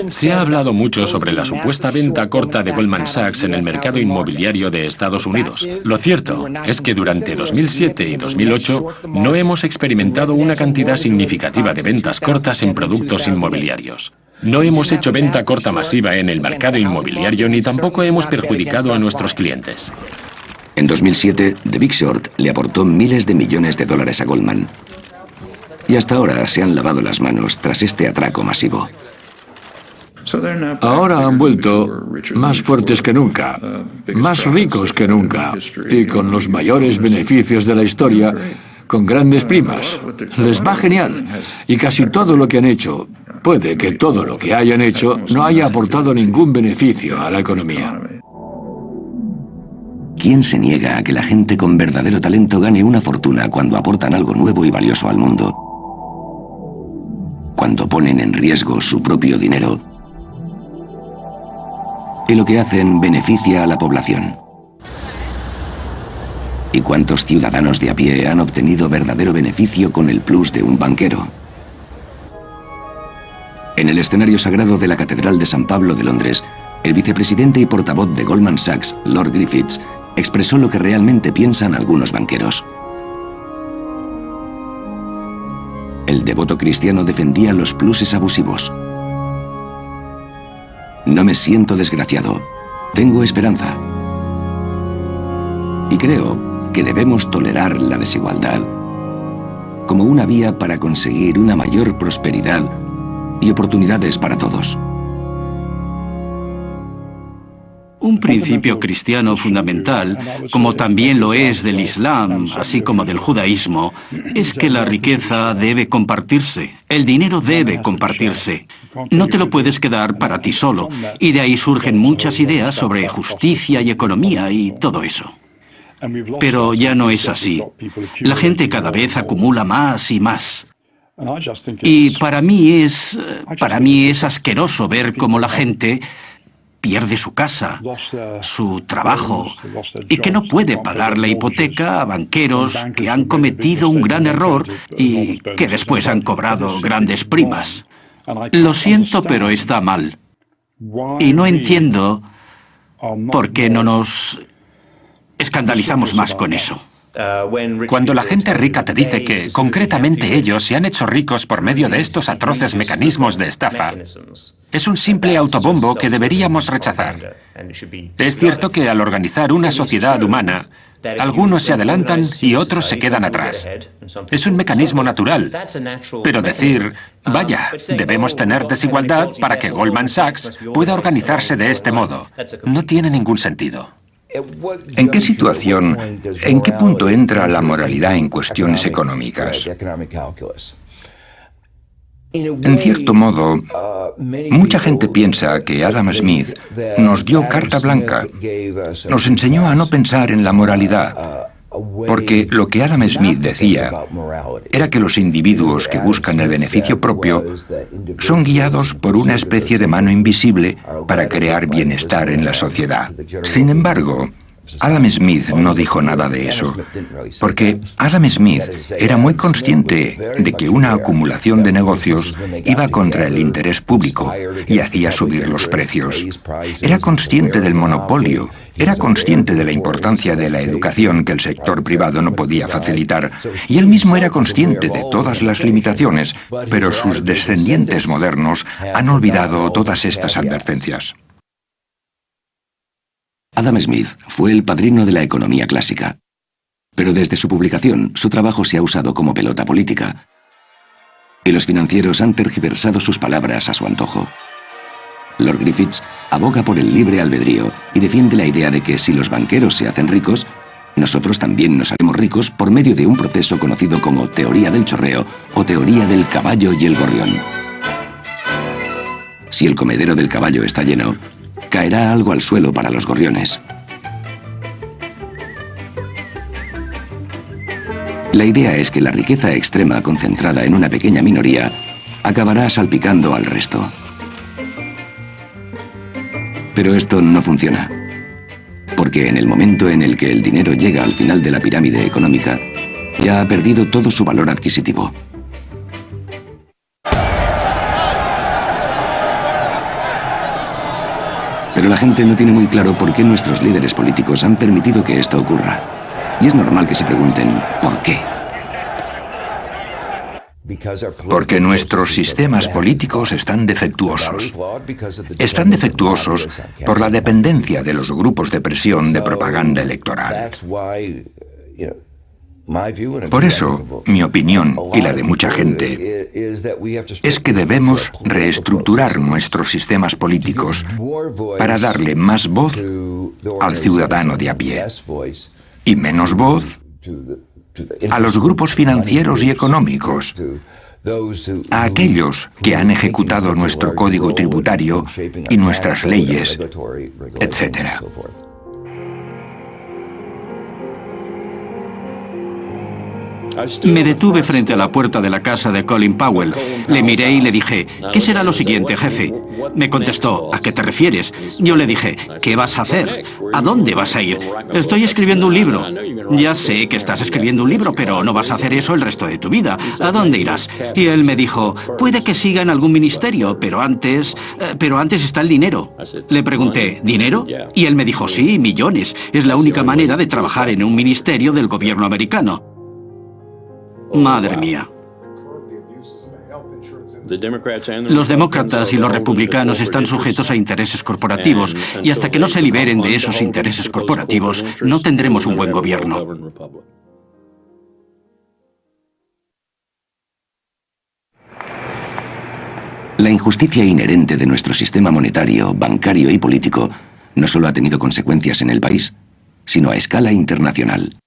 [SPEAKER 11] Se ha hablado mucho sobre la supuesta venta corta de Goldman Sachs en el mercado inmobiliario de Estados Unidos. Lo cierto es que durante 2007 y 2008 no hemos experimentado una cantidad significativa de ventas cortas en productos inmobiliarios. No hemos hecho venta corta masiva en el mercado inmobiliario ni tampoco hemos perjudicado a nuestros clientes.
[SPEAKER 1] En 2007, The Big Short le aportó miles de millones de dólares a Goldman. Y hasta ahora se han lavado las manos tras este atraco masivo.
[SPEAKER 6] Ahora han vuelto más fuertes que nunca, más ricos que nunca, y con los mayores beneficios de la historia, con grandes primas. Les va genial. Y casi todo lo que han hecho, puede que todo lo que hayan hecho, no haya aportado ningún beneficio a la economía.
[SPEAKER 1] ¿Quién se niega a que la gente con verdadero talento gane una fortuna cuando aportan algo nuevo y valioso al mundo? Cuando ponen en riesgo su propio dinero. Y lo que hacen beneficia a la población. ¿Y cuántos ciudadanos de a pie han obtenido verdadero beneficio con el plus de un banquero? En el escenario sagrado de la Catedral de San Pablo de Londres, el vicepresidente y portavoz de Goldman Sachs, Lord Griffiths, expresó lo que realmente piensan algunos banqueros. El devoto cristiano defendía los pluses abusivos. No me siento desgraciado, tengo esperanza. Y creo que debemos tolerar la desigualdad como una vía para conseguir una mayor prosperidad y oportunidades para todos.
[SPEAKER 10] Un principio cristiano fundamental, como también lo es del Islam, así como del judaísmo, es que la riqueza debe compartirse, el dinero debe compartirse. No te lo puedes quedar para ti solo, y de ahí surgen muchas ideas sobre justicia y economía y todo eso. Pero ya no es así. La gente cada vez acumula más y más. Y para mí es asqueroso ver cómo la gente pierde su casa, su trabajo, y que no puede pagar la hipoteca a banqueros que han cometido un gran error y que después han cobrado grandes primas. Lo siento, pero está mal. Y no entiendo por qué no nos escandalizamos más con eso.
[SPEAKER 8] Cuando la gente rica te dice que, concretamente ellos, se han hecho ricos por medio de estos atroces mecanismos de estafa, es un simple autobombo que deberíamos rechazar. Es cierto que al organizar una sociedad humana, algunos se adelantan y otros se quedan atrás. Es un mecanismo natural. Pero decir, vaya, debemos tener desigualdad para que Goldman Sachs pueda organizarse de este modo, no tiene ningún sentido.
[SPEAKER 3] ¿En qué situación, en qué punto entra la moralidad en cuestiones económicas? En cierto modo, mucha gente piensa que Adam Smith nos dio carta blanca, nos enseñó a no pensar en la moralidad, porque lo que Adam Smith decía era que los individuos que buscan el beneficio propio son guiados por una especie de mano invisible para crear bienestar en la sociedad. Sin embargo, Adam Smith no dijo nada de eso, porque Adam Smith era muy consciente de que una acumulación de negocios iba contra el interés público y hacía subir los precios. Era consciente del monopolio, era consciente de la importancia de la educación que el sector privado no podía facilitar, y él mismo era consciente de todas las limitaciones, pero sus descendientes modernos han olvidado todas estas advertencias.
[SPEAKER 1] Adam Smith fue el padrino de la economía clásica, pero desde su publicación su trabajo se ha usado como pelota política, y los financieros han tergiversado sus palabras a su antojo. Lord Griffiths aboga por el libre albedrío y defiende la idea de que si los banqueros se hacen ricos, nosotros también nos haremos ricos por medio de un proceso conocido como teoría del chorreo o teoría del caballo y el gorrión. Si el comedero del caballo está lleno, caerá algo al suelo para los gorriones. La idea es que la riqueza extrema concentrada en una pequeña minoría acabará salpicando al resto. Pero esto no funciona, porque en el momento en el que el dinero llega al final de la pirámide económica, ya ha perdido todo su valor adquisitivo. Pero la gente no tiene muy claro por qué nuestros líderes políticos han permitido que esto ocurra. Y es normal que se pregunten, ¿por qué?
[SPEAKER 3] Porque nuestros sistemas políticos están defectuosos. Están defectuosos por la dependencia de los grupos de presión de propaganda electoral. Por eso, mi opinión y la de mucha gente es que debemos reestructurar nuestros sistemas políticos para darle más voz al ciudadano de a pie y menos voz a los grupos financieros y económicos, a aquellos que han ejecutado nuestro código tributario y nuestras leyes, etc.
[SPEAKER 10] Me detuve frente a la puerta de la casa de Colin Powell. Le miré y le dije, ¿qué será lo siguiente, jefe? Me contestó, ¿a qué te refieres? Yo le dije, ¿qué vas a hacer? ¿A dónde vas a ir? Estoy escribiendo un libro. Ya sé que estás escribiendo un libro, pero no vas a hacer eso el resto de tu vida. ¿A dónde irás? Y él me dijo, puede que siga en algún ministerio, pero antes está el dinero. Le pregunté, ¿dinero? Y él me dijo, sí, millones. Es la única manera de trabajar en un ministerio del gobierno americano. Madre mía. Los demócratas y los republicanos están sujetos a intereses corporativos y hasta que no se liberen de esos intereses corporativos, no tendremos un buen gobierno.
[SPEAKER 1] La injusticia inherente de nuestro sistema monetario, bancario y político no solo ha tenido consecuencias en el país, sino a escala internacional.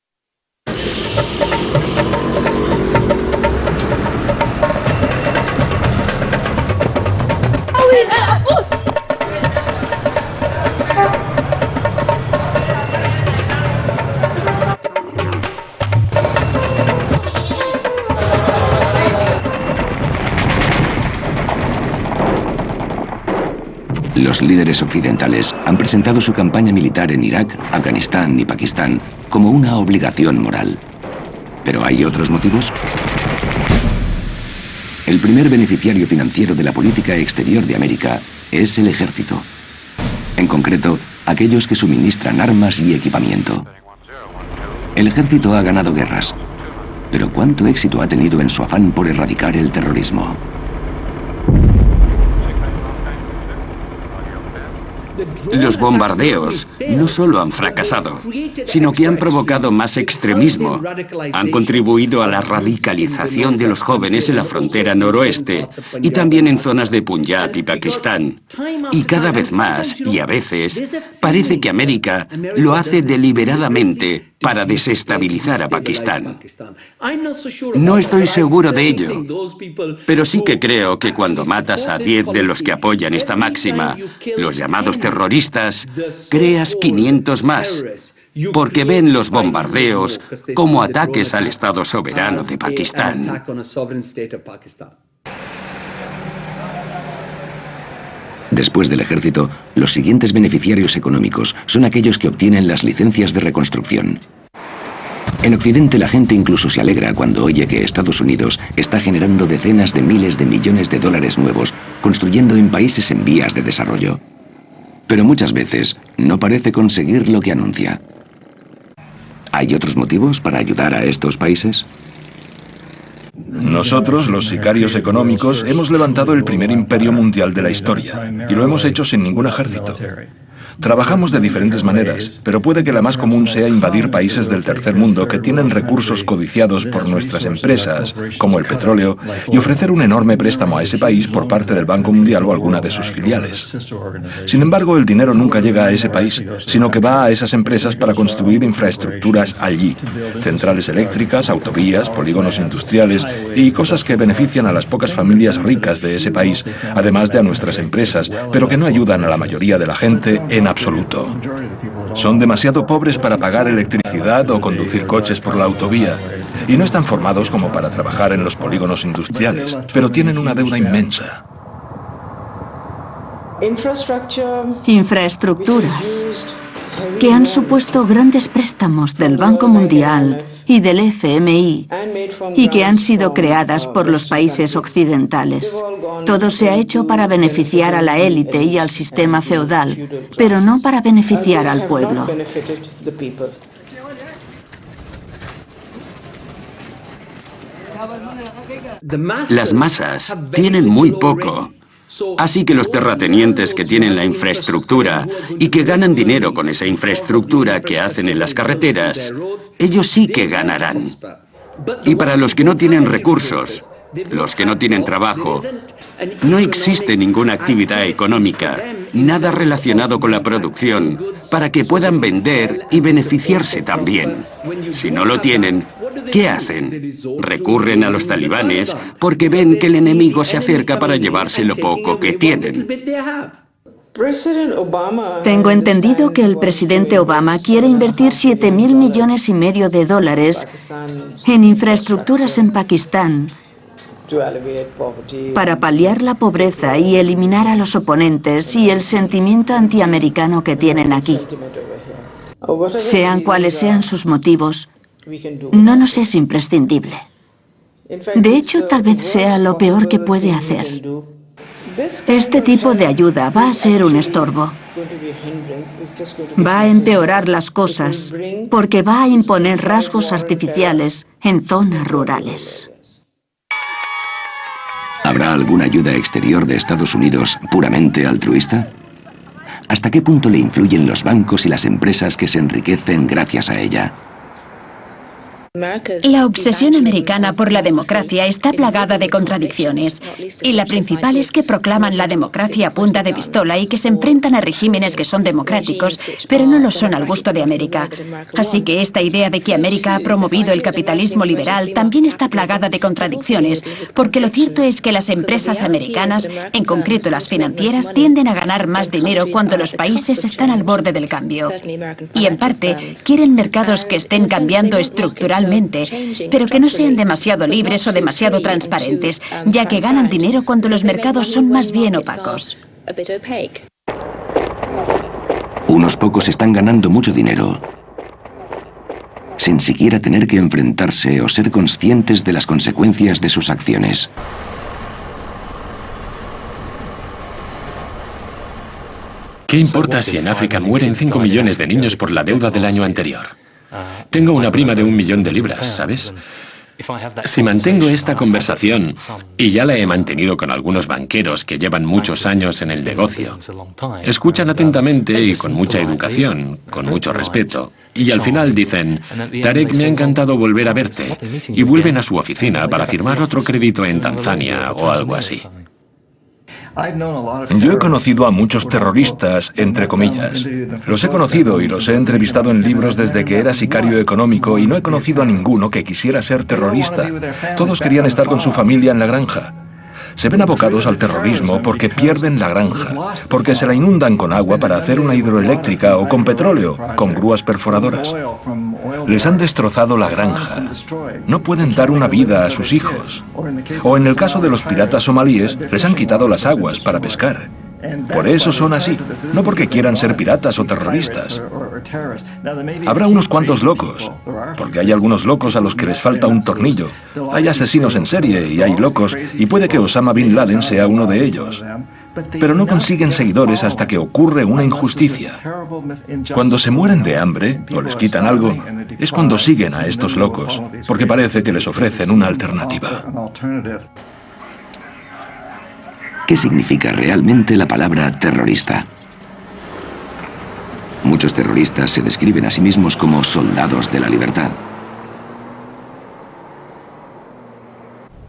[SPEAKER 1] Los líderes occidentales han presentado su campaña militar en Irak, Afganistán y Pakistán como una obligación moral. ¿Pero hay otros motivos? El primer beneficiario financiero de la política exterior de América es el ejército. En concreto, aquellos que suministran armas y equipamiento. El ejército ha ganado guerras, pero ¿cuánto éxito ha tenido en su afán por erradicar el terrorismo?
[SPEAKER 9] Los bombardeos no solo han fracasado, sino que han provocado más extremismo. Han contribuido a la radicalización de los jóvenes en la frontera noroeste y también en zonas de Punjab y Pakistán. Y cada vez más, y a veces, parece que América lo hace deliberadamente para desestabilizar a Pakistán. No estoy seguro de ello, pero sí que creo que cuando matas a 10 de los que apoyan esta máxima, los llamados terroristas, creas 500 más, porque ven los bombardeos como ataques al Estado soberano de Pakistán.
[SPEAKER 1] Después del ejército, los siguientes beneficiarios económicos son aquellos que obtienen las licencias de reconstrucción. En Occidente la gente incluso se alegra cuando oye que Estados Unidos está generando decenas de miles de millones de dólares nuevos construyendo en países en vías de desarrollo. Pero muchas veces no parece conseguir lo que anuncia. ¿Hay otros motivos para ayudar a estos países?
[SPEAKER 5] Nosotros, los sicarios económicos, hemos levantado el primer imperio mundial de la historia, y lo hemos hecho sin ningún ejército. Trabajamos de diferentes maneras, pero puede que la más común sea invadir países del tercer mundo que tienen recursos codiciados por nuestras empresas, como el petróleo, y ofrecer un enorme préstamo a ese país por parte del Banco Mundial o alguna de sus filiales. Sin embargo, el dinero nunca llega a ese país, sino que va a esas empresas para construir infraestructuras allí, centrales eléctricas, autovías, polígonos industriales y cosas que benefician a las pocas familias ricas de ese país, además de a nuestras empresas, pero que no ayudan a la mayoría de la gente en absoluto. Son demasiado pobres para pagar electricidad o conducir coches por la autovía, y no están formados como para trabajar en los polígonos industriales, pero tienen una deuda inmensa.
[SPEAKER 12] Infraestructuras que han supuesto grandes préstamos del Banco Mundial y del FMI y que han sido creadas por los países occidentales. Todo se ha hecho para beneficiar a la élite y al sistema feudal, pero no para beneficiar al pueblo.
[SPEAKER 9] Las masas tienen muy poco. Así que los terratenientes que tienen la infraestructura y que ganan dinero con esa infraestructura que hacen en las carreteras, ellos sí que ganarán. Y para los que no tienen recursos, los que no tienen trabajo, no existe ninguna actividad económica, nada relacionado con la producción, para que puedan vender y beneficiarse también. Si no lo tienen, ¿qué hacen? Recurren a los talibanes porque ven que el enemigo se acerca para llevarse lo poco que tienen.
[SPEAKER 12] Tengo entendido que el presidente Obama quiere invertir $7.000 millones y medio de dólares en infraestructuras en Pakistán para paliar la pobreza y eliminar a los oponentes y el sentimiento antiamericano que tienen aquí. Sean cuales sean sus motivos, no nos es imprescindible. De hecho, tal vez sea lo peor que puede hacer. Este tipo de ayuda va a ser un estorbo. Va a empeorar las cosas porque va a imponer rasgos artificiales en zonas rurales.
[SPEAKER 1] ¿Habrá alguna ayuda exterior de Estados Unidos puramente altruista? ¿Hasta qué punto le influyen los bancos y las empresas que se enriquecen gracias a ella?
[SPEAKER 2] La obsesión americana por la democracia está plagada de contradicciones, y la principal es que proclaman la democracia a punta de pistola y que se enfrentan a regímenes que son democráticos, pero no lo son al gusto de América. Así que esta idea de que América ha promovido el capitalismo liberal también está plagada de contradicciones, porque lo cierto es que las empresas americanas, en concreto las financieras, tienden a ganar más dinero cuando los países están al borde del cambio. Y en parte, quieren mercados que estén cambiando estructuralmente, pero que no sean demasiado libres o demasiado transparentes, ya que ganan dinero cuando los mercados son más bien opacos.
[SPEAKER 1] Unos pocos están ganando mucho dinero, sin siquiera tener que enfrentarse o ser conscientes de las consecuencias de sus acciones.
[SPEAKER 11] ¿Qué importa si en África mueren 5 millones de niños por la deuda del año anterior? Tengo una prima de 1 millón de libras, ¿sabes? Si mantengo esta conversación, y ya la he mantenido con algunos banqueros que llevan muchos años en el negocio, escuchan atentamente y con mucha educación, con mucho respeto, y al final dicen, Tarek, me ha encantado volver a verte, y vuelven a su oficina para firmar otro crédito en Tanzania o algo así.
[SPEAKER 5] Yo he conocido a muchos terroristas, entre comillas. Los he conocido y los he entrevistado en libros desde que era sicario económico y no he conocido a ninguno que quisiera ser terrorista. Todos querían estar con su familia en la granja. Se ven abocados al terrorismo porque pierden la granja, porque se la inundan con agua para hacer una hidroeléctrica o con petróleo, con grúas perforadoras. Les han destrozado la granja. No pueden dar una vida a sus hijos. O en el caso de los piratas somalíes, les han quitado las aguas para pescar. Por eso son así, no porque quieran ser piratas o terroristas. Habrá unos cuantos locos, porque hay algunos locos a los que les falta un tornillo. Hay asesinos en serie y hay locos, y puede que Osama Bin Laden sea uno de ellos. Pero no consiguen seguidores hasta que ocurre una injusticia. Cuando se mueren de hambre o les quitan algo, es cuando siguen a estos locos, porque parece que les ofrecen una alternativa.
[SPEAKER 1] ¿Qué significa realmente la palabra terrorista? Muchos terroristas se describen a sí mismos como soldados de la libertad.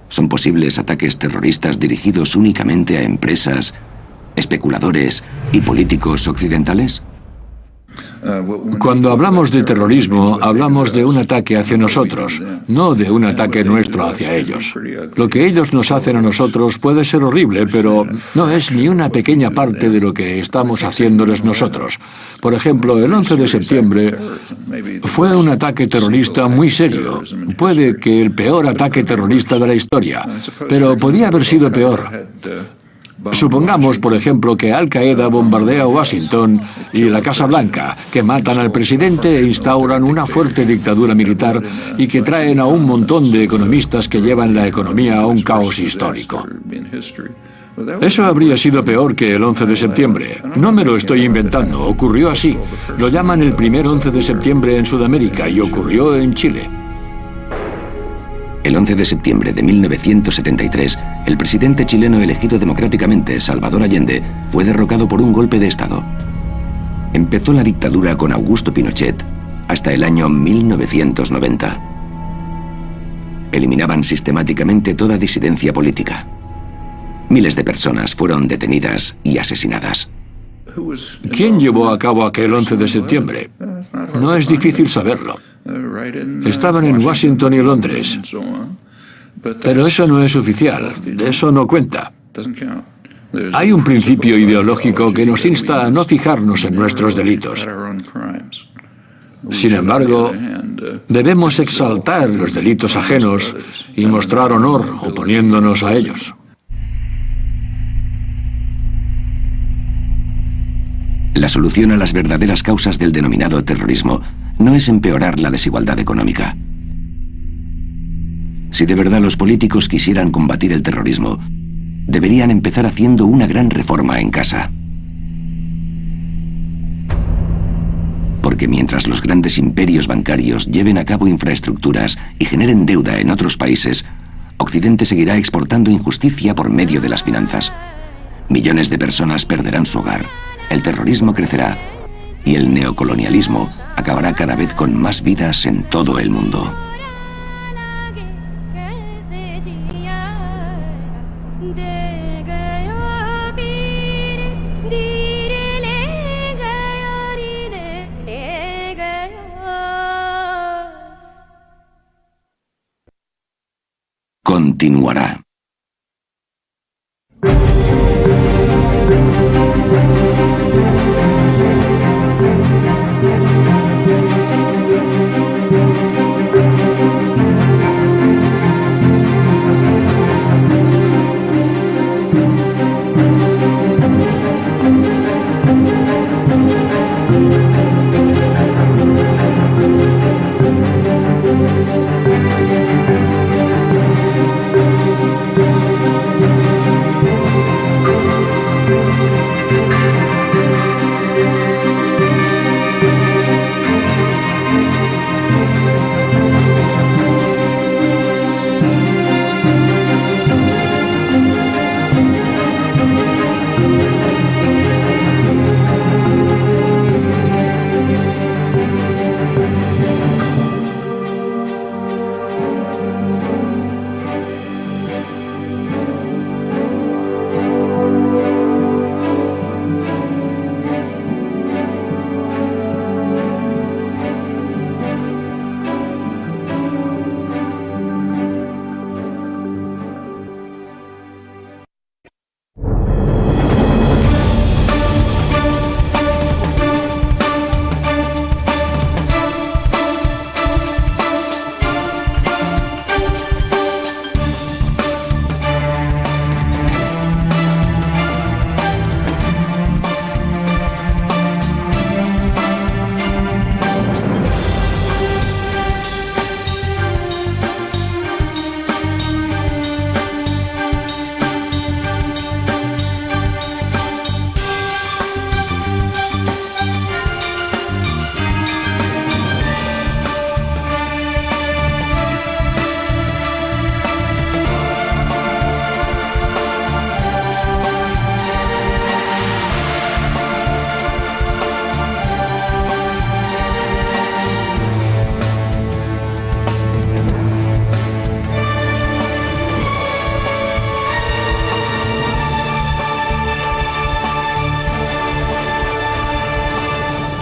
[SPEAKER 1] ¿Son posibles ataques terroristas dirigidos únicamente a empresas, especuladores y políticos occidentales?
[SPEAKER 6] Cuando hablamos de terrorismo, hablamos de un ataque hacia nosotros, no de un ataque nuestro hacia ellos. Lo que ellos nos hacen a nosotros puede ser horrible, pero no es ni una pequeña parte de lo que estamos haciéndoles nosotros. Por ejemplo, el 11 de septiembre fue un ataque terrorista muy serio. Puede que el peor ataque terrorista de la historia, pero podía haber sido peor. Supongamos, por ejemplo, que Al-Qaeda bombardea Washington y la Casa Blanca, que matan al presidente e instauran una fuerte dictadura militar y que traen a un montón de economistas que llevan la economía a un caos histórico. Eso habría sido peor que el 11 de septiembre. No me lo estoy inventando, ocurrió así. Lo llaman el primer 11 de septiembre en Sudamérica y ocurrió en Chile.
[SPEAKER 1] El 11 de septiembre de 1973, el presidente chileno elegido democráticamente, Salvador Allende, fue derrocado por un golpe de Estado. Empezó la dictadura con Augusto Pinochet hasta el año 1990. Eliminaban sistemáticamente toda disidencia política. Miles de personas fueron detenidas y asesinadas.
[SPEAKER 6] ¿Quién llevó a cabo aquel 11 de septiembre? No es difícil saberlo. Estaban en Washington y Londres. Pero eso no es oficial, eso no cuenta. Hay un principio ideológico que nos insta a no fijarnos en nuestros delitos. Sin embargo, debemos exaltar los delitos ajenos y mostrar honor oponiéndonos a ellos.
[SPEAKER 1] La solución a las verdaderas causas del denominado terrorismo no es empeorar la desigualdad económica. Si de verdad los políticos quisieran combatir el terrorismo, deberían empezar haciendo una gran reforma en casa. Porque mientras los grandes imperios bancarios lleven a cabo infraestructuras y generen deuda en otros países, Occidente seguirá exportando injusticia por medio de las finanzas. Millones de personas perderán su hogar. El terrorismo crecerá y el neocolonialismo acabará cada vez con más vidas en todo el mundo. Continuará.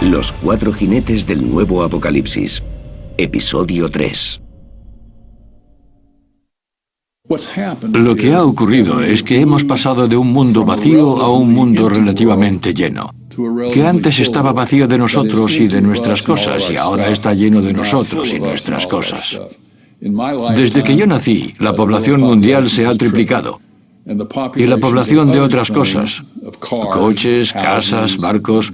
[SPEAKER 1] Los cuatro jinetes del nuevo apocalipsis. Episodio 3.
[SPEAKER 6] Lo que ha ocurrido es que hemos pasado de un mundo vacío a un mundo relativamente lleno. Que antes estaba vacío de nosotros y de nuestras cosas, y ahora está lleno de nosotros y nuestras cosas. Desde que yo nací, la población mundial se ha triplicado. Y la población de otras cosas, coches, casas, barcos,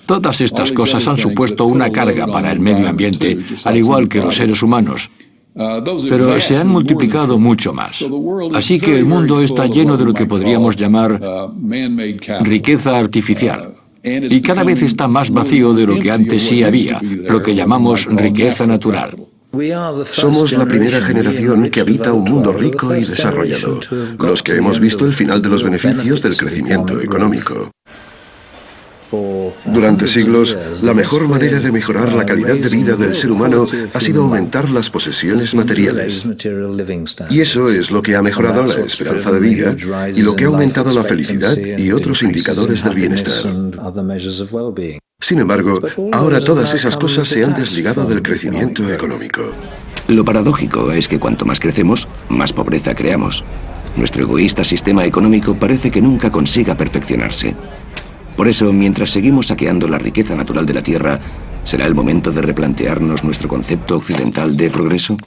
[SPEAKER 6] todas estas cosas han supuesto una carga para el medio ambiente, al igual que los seres humanos. Pero se han multiplicado mucho más. Así que el mundo está lleno de lo que podríamos llamar riqueza artificial. Y cada vez está más vacío de lo que antes sí había, lo que llamamos riqueza natural.
[SPEAKER 7] Somos la primera generación que habita un mundo rico y desarrollado, los que hemos visto el final de los beneficios del crecimiento económico. Durante siglos, la mejor manera de mejorar la calidad de vida del ser humano ha sido aumentar las posesiones materiales. Y eso es lo que ha mejorado la esperanza de vida y lo que ha aumentado la felicidad y otros indicadores del bienestar. Sin embargo, ahora todas esas cosas se han desligado del crecimiento económico.
[SPEAKER 1] Lo paradójico es que cuanto más crecemos, más pobreza creamos. Nuestro egoísta sistema económico parece que nunca consiga perfeccionarse. Por eso, mientras seguimos saqueando la riqueza natural de la Tierra, ¿será el momento de replantearnos nuestro concepto occidental de progreso?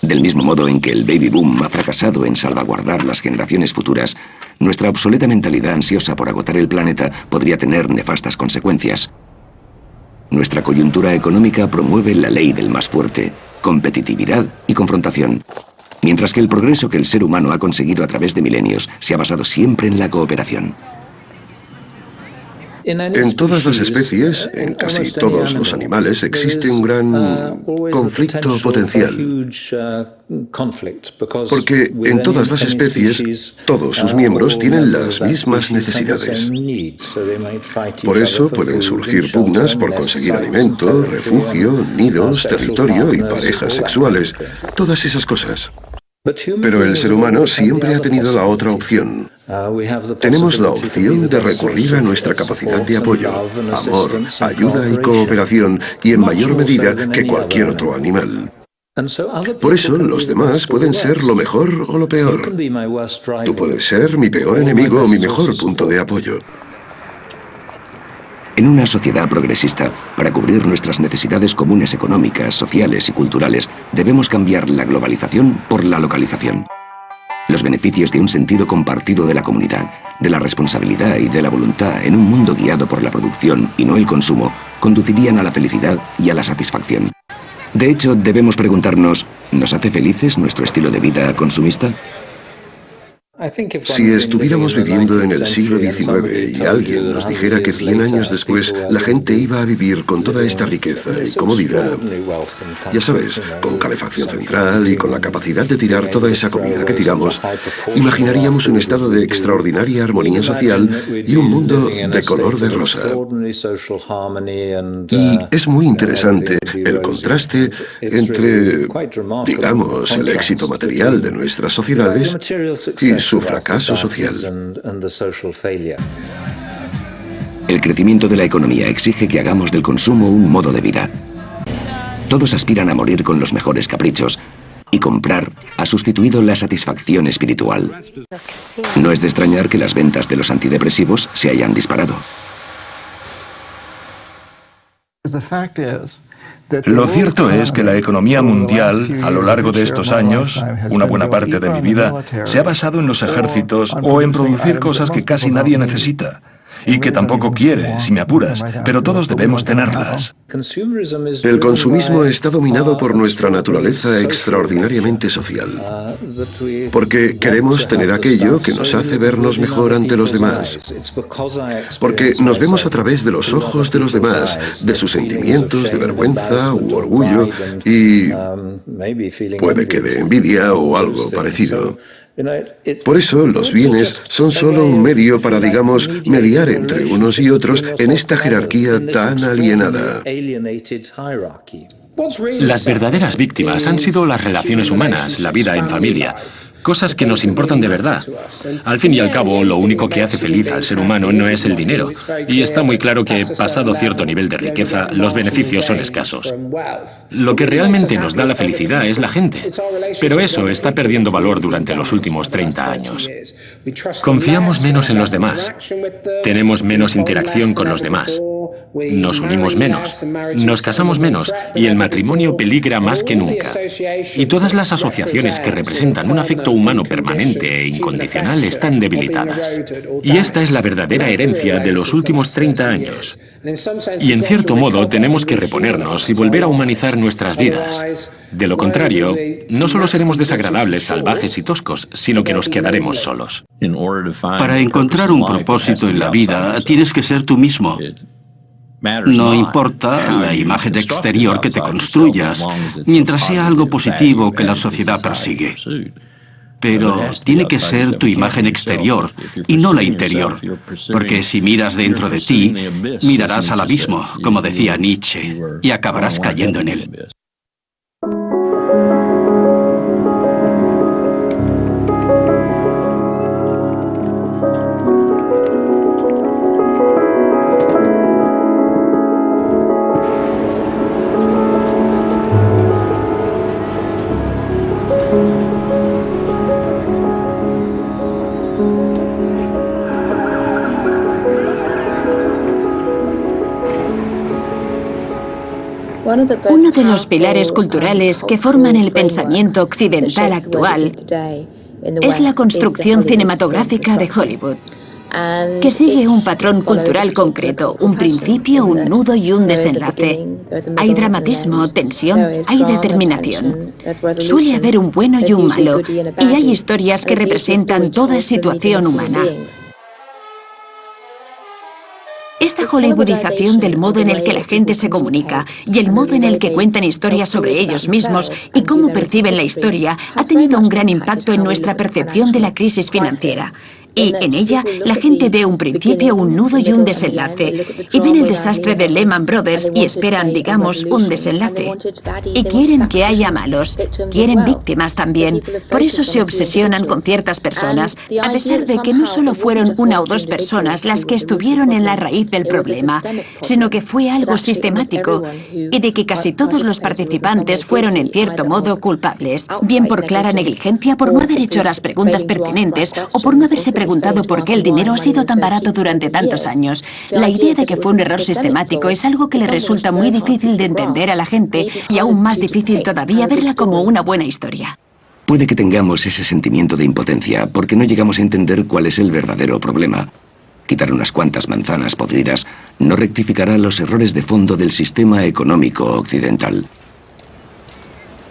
[SPEAKER 1] Del mismo modo en que el baby boom ha fracasado en salvaguardar las generaciones futuras, nuestra obsoleta mentalidad ansiosa por agotar el planeta podría tener nefastas consecuencias. Nuestra coyuntura económica promueve la ley del más fuerte, competitividad y confrontación, mientras que el progreso que el ser humano ha conseguido a través de milenios se ha basado siempre en la cooperación.
[SPEAKER 7] En todas las especies, en casi todos los animales, existe un gran conflicto potencial. Porque en todas las especies, todos sus miembros tienen las mismas necesidades. Por eso pueden surgir pugnas por conseguir alimento, refugio, nidos, territorio y parejas sexuales. Todas esas cosas. Pero el ser humano siempre ha tenido la otra opción. Tenemos la opción de recurrir a nuestra capacidad de apoyo, amor, ayuda y cooperación, y en mayor medida que cualquier otro animal. Por eso, los demás pueden ser lo mejor o lo peor. Tú puedes ser mi peor enemigo o mi mejor punto de apoyo.
[SPEAKER 1] En una sociedad progresista, para cubrir nuestras necesidades comunes económicas, sociales y culturales, debemos cambiar la globalización por la localización. Los beneficios de un sentido compartido de la comunidad, de la responsabilidad y de la voluntad en un mundo guiado por la producción y no el consumo, conducirían a la felicidad y a la satisfacción. De hecho, debemos preguntarnos, ¿nos hace felices nuestro estilo de vida consumista?
[SPEAKER 7] Si estuviéramos viviendo en el siglo XIX y alguien nos dijera que 100 años después la gente iba a vivir con toda esta riqueza y comodidad, ya sabes, con calefacción central y con la capacidad de tirar toda esa comida que tiramos, imaginaríamos un estado de extraordinaria armonía social y un mundo de color de rosa. Y es muy interesante el contraste entre, digamos, el éxito material de nuestras sociedades y su fracaso social.
[SPEAKER 1] El crecimiento de la economía exige que hagamos del consumo un modo de vida. Todos aspiran a morir con los mejores caprichos, y comprar ha sustituido la satisfacción espiritual. No es de extrañar que las ventas de los antidepresivos se hayan disparado.
[SPEAKER 5] Lo cierto es que la economía mundial, a lo largo de estos años, una buena parte de mi vida, se ha basado en los ejércitos o en producir cosas que casi nadie necesita. Y que tampoco quiere, si me apuras, pero todos debemos tenerlas.
[SPEAKER 7] El consumismo está dominado por nuestra naturaleza extraordinariamente social. Porque queremos tener aquello que nos hace vernos mejor ante los demás. Porque nos vemos a través de los ojos de los demás, de sus sentimientos de vergüenza u orgullo y puede que de envidia o algo parecido. Por eso los bienes son solo un medio para, digamos, mediar entre unos y otros en esta jerarquía tan alienada.
[SPEAKER 11] Las verdaderas víctimas han sido las relaciones humanas, la vida en familia. Cosas que nos importan de verdad. Al fin y al cabo, lo único que hace feliz al ser humano no es el dinero. Y está muy claro que, pasado cierto nivel de riqueza, los beneficios son escasos. Lo que realmente nos da la felicidad es la gente. Pero eso está perdiendo valor durante los últimos 30 años. Confiamos menos en los demás. Tenemos menos interacción con los demás. Nos unimos menos, nos casamos menos y el matrimonio peligra más que nunca. Y todas las asociaciones que representan un afecto humano permanente e incondicional están debilitadas. Y esta es la verdadera herencia de los últimos 30 años. Y en cierto modo tenemos que reponernos y volver a humanizar nuestras vidas. De lo contrario, no solo seremos desagradables, salvajes y toscos, sino que nos quedaremos solos.
[SPEAKER 10] Para encontrar un propósito en la vida, tienes que ser tú mismo. No importa la imagen exterior que te construyas, mientras sea algo positivo que la sociedad persigue. Pero tiene que ser tu imagen exterior y no la interior, porque si miras dentro de ti, mirarás al abismo, como decía Nietzsche, y acabarás cayendo en él.
[SPEAKER 2] Uno de los pilares culturales que forman el pensamiento occidental actual es la construcción cinematográfica de Hollywood, que sigue un patrón cultural concreto, un principio, un nudo y un desenlace. Hay dramatismo, tensión, hay determinación. Suele haber un bueno y un malo, y hay historias que representan toda situación humana. Esta hollywoodización del modo en el que la gente se comunica y el modo en el que cuentan historias sobre ellos mismos y cómo perciben la historia ha tenido un gran impacto en nuestra percepción de la crisis financiera. Y en ella, la gente ve un principio, un nudo y un desenlace. Y ven el desastre de Lehman Brothers y esperan, digamos, un desenlace. Y quieren que haya malos. Quieren víctimas también. Por eso se obsesionan con ciertas personas, a pesar de que no solo fueron una o dos personas las que estuvieron en la raíz del problema, sino que fue algo sistemático y de que casi todos los participantes fueron en cierto modo culpables, bien por clara negligencia, por no haber hecho las preguntas pertinentes o por no haberse preguntado por qué el dinero ha sido tan barato durante tantos años. La idea de que fue un error sistemático es algo que le resulta muy difícil de entender a la gente y aún más difícil todavía verla como una buena historia.
[SPEAKER 1] Puede que tengamos ese sentimiento de impotencia porque no llegamos a entender cuál es el verdadero problema. Quitar unas cuantas manzanas podridas no rectificará los errores de fondo del sistema económico occidental.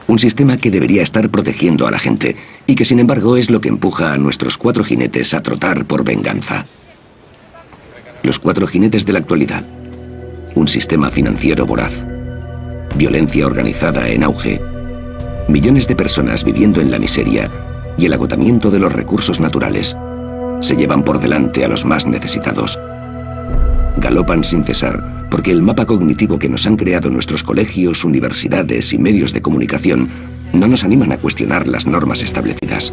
[SPEAKER 1] Un sistema que debería estar protegiendo a la gente y que sin embargo es lo que empuja a nuestros 4 jinetes a trotar por venganza. Los 4 jinetes de la actualidad. Un sistema financiero voraz. Violencia organizada en auge. Millones de personas viviendo en la miseria y el agotamiento de los recursos naturales. Se llevan por delante a los más necesitados. Galopan sin cesar porque el mapa cognitivo que nos han creado nuestros colegios, universidades y medios de comunicación no nos animan a cuestionar las normas establecidas.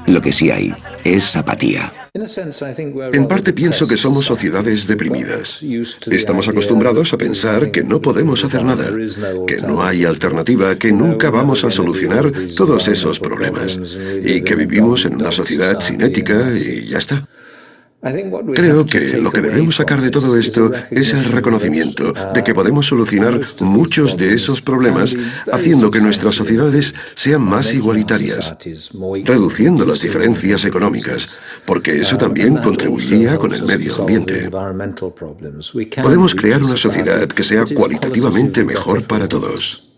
[SPEAKER 1] Lo que sí hay es apatía.
[SPEAKER 7] En parte pienso que somos sociedades deprimidas. Estamos acostumbrados a pensar que no podemos hacer nada, que no hay alternativa, que nunca vamos a solucionar todos esos problemas y que vivimos en una sociedad sin ética y ya está. Creo que lo que debemos sacar de todo esto es el reconocimiento de que podemos solucionar muchos de esos problemas haciendo que nuestras sociedades sean más igualitarias, reduciendo las diferencias económicas, porque eso también contribuiría con el medio ambiente. Podemos crear una sociedad que sea cualitativamente mejor para todos.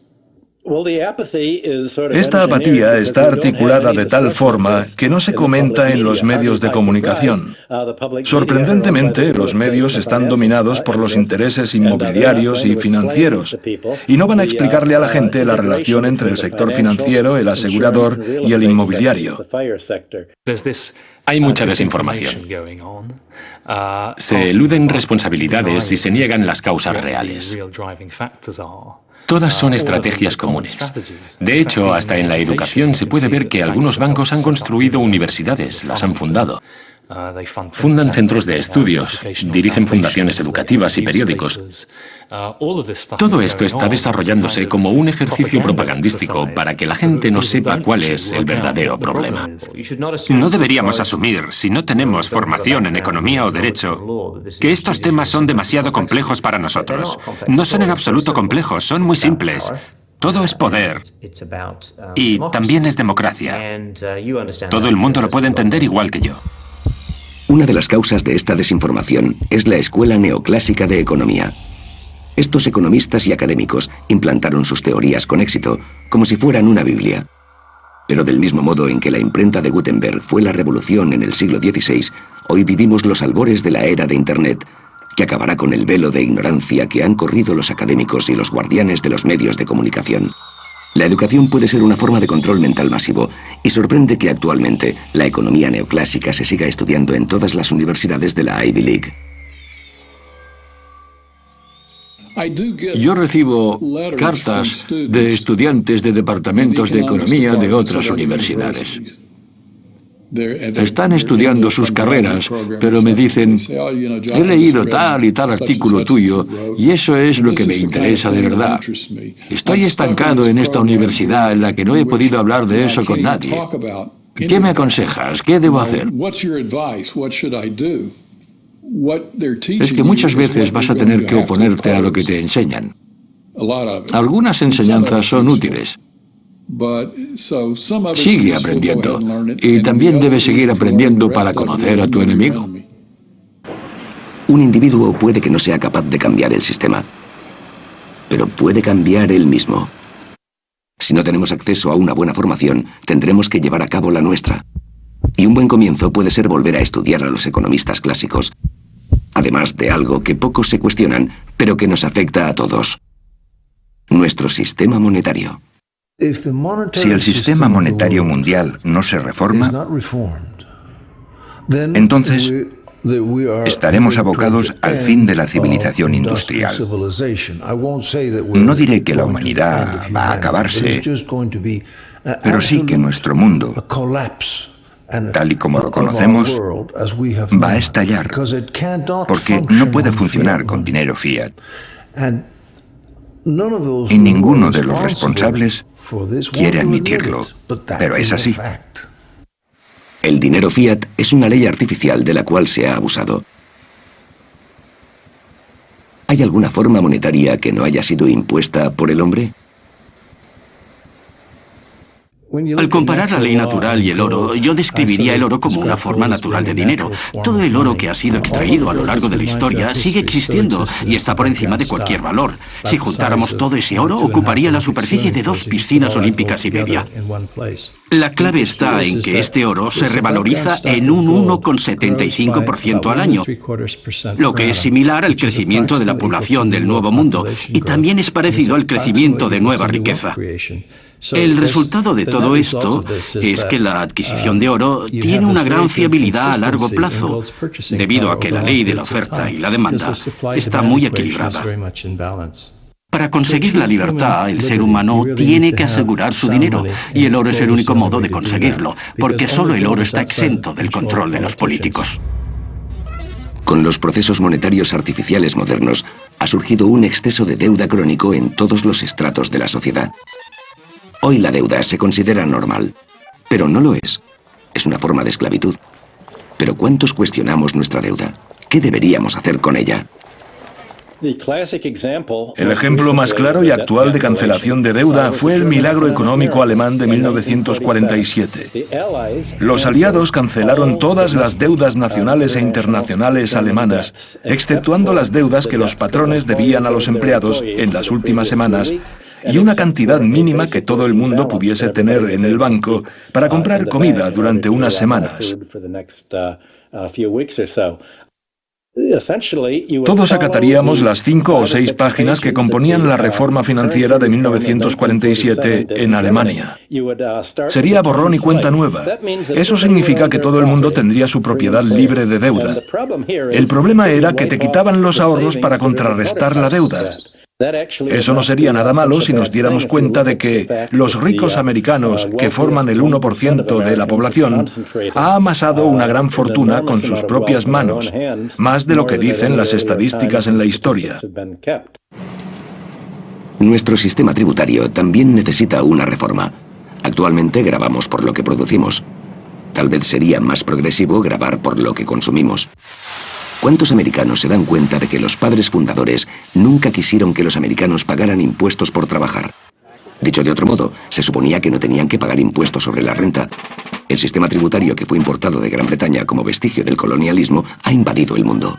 [SPEAKER 5] Esta apatía está articulada de tal forma que no se comenta en los medios de comunicación. Sorprendentemente, los medios están dominados por los intereses inmobiliarios y financieros, y no van a explicarle a la gente la relación entre el sector financiero, el asegurador y el inmobiliario.
[SPEAKER 11] Hay mucha desinformación. Se eluden responsabilidades y se niegan las causas reales. Todas son estrategias comunes. De hecho, hasta en la educación se puede ver que algunos bancos han construido universidades, las han fundado. Fundan centros de estudios, dirigen fundaciones educativas y periódicos. Todo esto está desarrollándose como un ejercicio propagandístico para que la gente no sepa cuál es el verdadero problema.
[SPEAKER 8] No deberíamos asumir, si no tenemos formación en economía o derecho, que estos temas son demasiado complejos para nosotros. No son en absoluto complejos, son muy simples. Todo es poder y también es democracia. Todo el mundo lo puede entender igual que yo.
[SPEAKER 1] Una de las causas de esta desinformación es la escuela neoclásica de economía. Estos economistas y académicos implantaron sus teorías con éxito, como si fueran una Biblia. Pero del mismo modo en que la imprenta de Gutenberg fue la revolución en el siglo XVI, hoy vivimos los albores de la era de Internet, que acabará con el velo de ignorancia que han corrido los académicos y los guardianes de los medios de comunicación. La educación puede ser una forma de control mental masivo, y sorprende que actualmente la economía neoclásica se siga estudiando en todas las universidades de la Ivy League.
[SPEAKER 6] Yo recibo cartas de estudiantes de departamentos de economía de otras universidades. Están estudiando sus carreras, pero me dicen, he leído tal y tal artículo tuyo y eso es lo que me interesa de verdad. Estoy estancado en esta universidad en la que no he podido hablar de eso con nadie. ¿Qué me aconsejas? ¿Qué debo hacer? Es que muchas veces vas a tener que oponerte a lo que te enseñan. Algunas enseñanzas son útiles. Sigue aprendiendo. Y también debes seguir aprendiendo para conocer a tu enemigo.
[SPEAKER 1] Un individuo puede que no sea capaz de cambiar el sistema, pero puede cambiar él mismo. Si no tenemos acceso a una buena formación, tendremos que llevar a cabo la nuestra. Y un buen comienzo puede ser volver a estudiar a los economistas clásicos, además de algo que pocos se cuestionan, pero que nos afecta a todos: nuestro sistema monetario.
[SPEAKER 3] Si el sistema monetario mundial no se reforma, entonces estaremos abocados al fin de la civilización industrial. No diré que la humanidad va a acabarse, pero sí que nuestro mundo, tal y como lo conocemos, va a estallar, porque no puede funcionar con dinero fiat. Y ninguno de los responsables quiere admitirlo, pero es así.
[SPEAKER 1] El dinero fiat es una ley artificial de la cual se ha abusado. ¿Hay alguna forma monetaria que no haya sido impuesta por el hombre?
[SPEAKER 10] Al comparar la ley natural y el oro, yo describiría el oro como una forma natural de dinero. Todo el oro que ha sido extraído a lo largo de la historia sigue existiendo y está por encima de cualquier valor. Si juntáramos todo ese oro, ocuparía la superficie de 2 piscinas olímpicas y media. La clave está en que este oro se revaloriza en un 1,75% al año, lo que es similar al crecimiento de la población del Nuevo Mundo y también es parecido al crecimiento de nueva riqueza. El resultado de todo esto es que la adquisición de oro tiene una gran fiabilidad a largo plazo, debido a que la ley de la oferta y la demanda está muy equilibrada. Para conseguir la libertad, el ser humano tiene que asegurar su dinero, y el oro es el único modo de conseguirlo, porque solo el oro está exento del control de los políticos.
[SPEAKER 1] Con los procesos monetarios artificiales modernos, ha surgido un exceso de deuda crónico en todos los estratos de la sociedad. Hoy la deuda se considera normal, pero no lo es. Es una forma de esclavitud. Pero ¿cuántos cuestionamos nuestra deuda? ¿Qué deberíamos hacer con ella?
[SPEAKER 5] El ejemplo más claro y actual de cancelación de deuda fue el milagro económico alemán de 1947. Los aliados cancelaron todas las deudas nacionales e internacionales alemanas, exceptuando las deudas que los patrones debían a los empleados en las últimas semanas y una cantidad mínima que todo el mundo pudiese tener en el banco para comprar comida durante unas semanas. Todos acataríamos las 5 o 6 páginas que componían la reforma financiera de 1947 en Alemania. Sería borrón y cuenta nueva. Eso significa que todo el mundo tendría su propiedad libre de deuda. El problema era que te quitaban los ahorros para contrarrestar la deuda. Eso no sería nada malo si nos diéramos cuenta de que los ricos americanos, que forman el 1% de la población, ha amasado una gran fortuna con sus propias manos, más de lo que dicen las estadísticas en la historia.
[SPEAKER 1] Nuestro sistema tributario también necesita una reforma. Actualmente grabamos por lo que producimos. Tal vez sería más progresivo grabar por lo que consumimos. ¿Cuántos americanos se dan cuenta de que los padres fundadores nunca quisieron que los americanos pagaran impuestos por trabajar? Dicho de otro modo, se suponía que no tenían que pagar impuestos sobre la renta. El sistema tributario que fue importado de Gran Bretaña como vestigio del colonialismo ha invadido el mundo.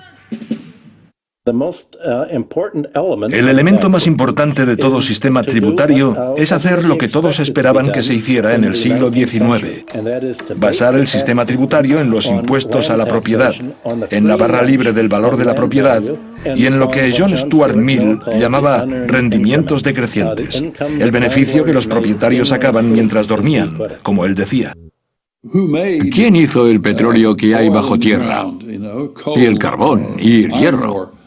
[SPEAKER 5] El elemento más importante de todo sistema tributario es hacer lo que todos esperaban que se hiciera en el siglo XIX. Basar el sistema tributario en los impuestos a la propiedad, en la barra libre del valor de la propiedad y en lo que John Stuart Mill llamaba rendimientos decrecientes, el beneficio que los propietarios sacaban mientras dormían, como él decía.
[SPEAKER 6] ¿Quién hizo el petróleo que hay bajo tierra? Y el carbón, y el hierro.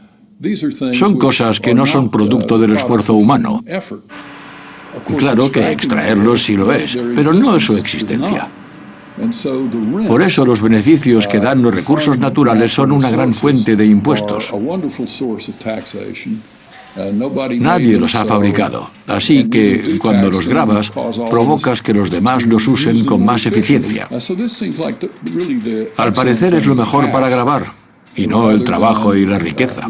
[SPEAKER 6] Son cosas que no son producto del esfuerzo humano. Claro que extraerlos sí lo es, pero no es su existencia. Por eso los beneficios que dan los recursos naturales son una gran fuente de impuestos. Nadie los ha fabricado, así que cuando los grabas, provocas que los demás los usen con más eficiencia. Al parecer es lo mejor para grabar, y no el trabajo y la riqueza.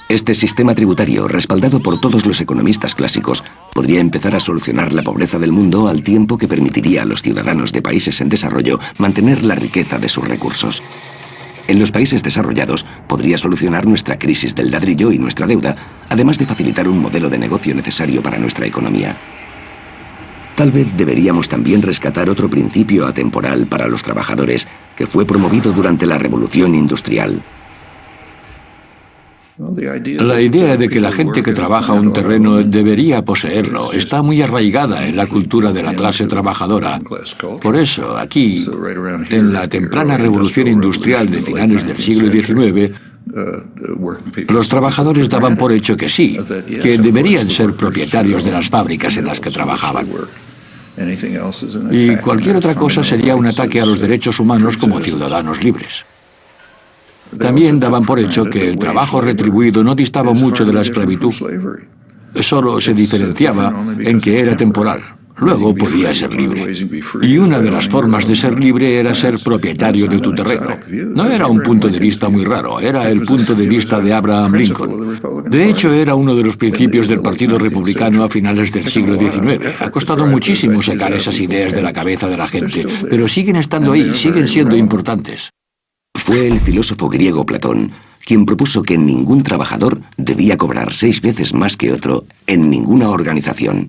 [SPEAKER 1] Este sistema tributario, respaldado por todos los economistas clásicos, podría empezar a solucionar la pobreza del mundo al tiempo que permitiría a los ciudadanos de países en desarrollo mantener la riqueza de sus recursos. En los países desarrollados podría solucionar nuestra crisis del ladrillo y nuestra deuda, además de facilitar un modelo de negocio necesario para nuestra economía. Tal vez deberíamos también rescatar otro principio atemporal para los trabajadores que fue promovido durante la Revolución Industrial.
[SPEAKER 6] La idea de que la gente que trabaja un terreno debería poseerlo está muy arraigada en la cultura de la clase trabajadora. Por eso, aquí, en la temprana revolución industrial de finales del siglo XIX, los trabajadores daban por hecho que sí, que deberían ser propietarios de las fábricas en las que trabajaban. Y cualquier otra cosa sería un ataque a los derechos humanos como ciudadanos libres. También daban por hecho que el trabajo retribuido no distaba mucho de la esclavitud. Solo se diferenciaba en que era temporal. Luego podía ser libre. Y una de las formas de ser libre era ser propietario de tu terreno. No era un punto de vista muy raro, era el punto de vista de Abraham Lincoln. De hecho, era uno de los principios del Partido Republicano a finales del siglo XIX. Ha costado muchísimo sacar esas ideas de la cabeza de la gente, pero siguen estando ahí, siguen siendo importantes.
[SPEAKER 1] Fue el filósofo griego Platón quien propuso que ningún trabajador debía cobrar 6 veces más que otro en ninguna organización.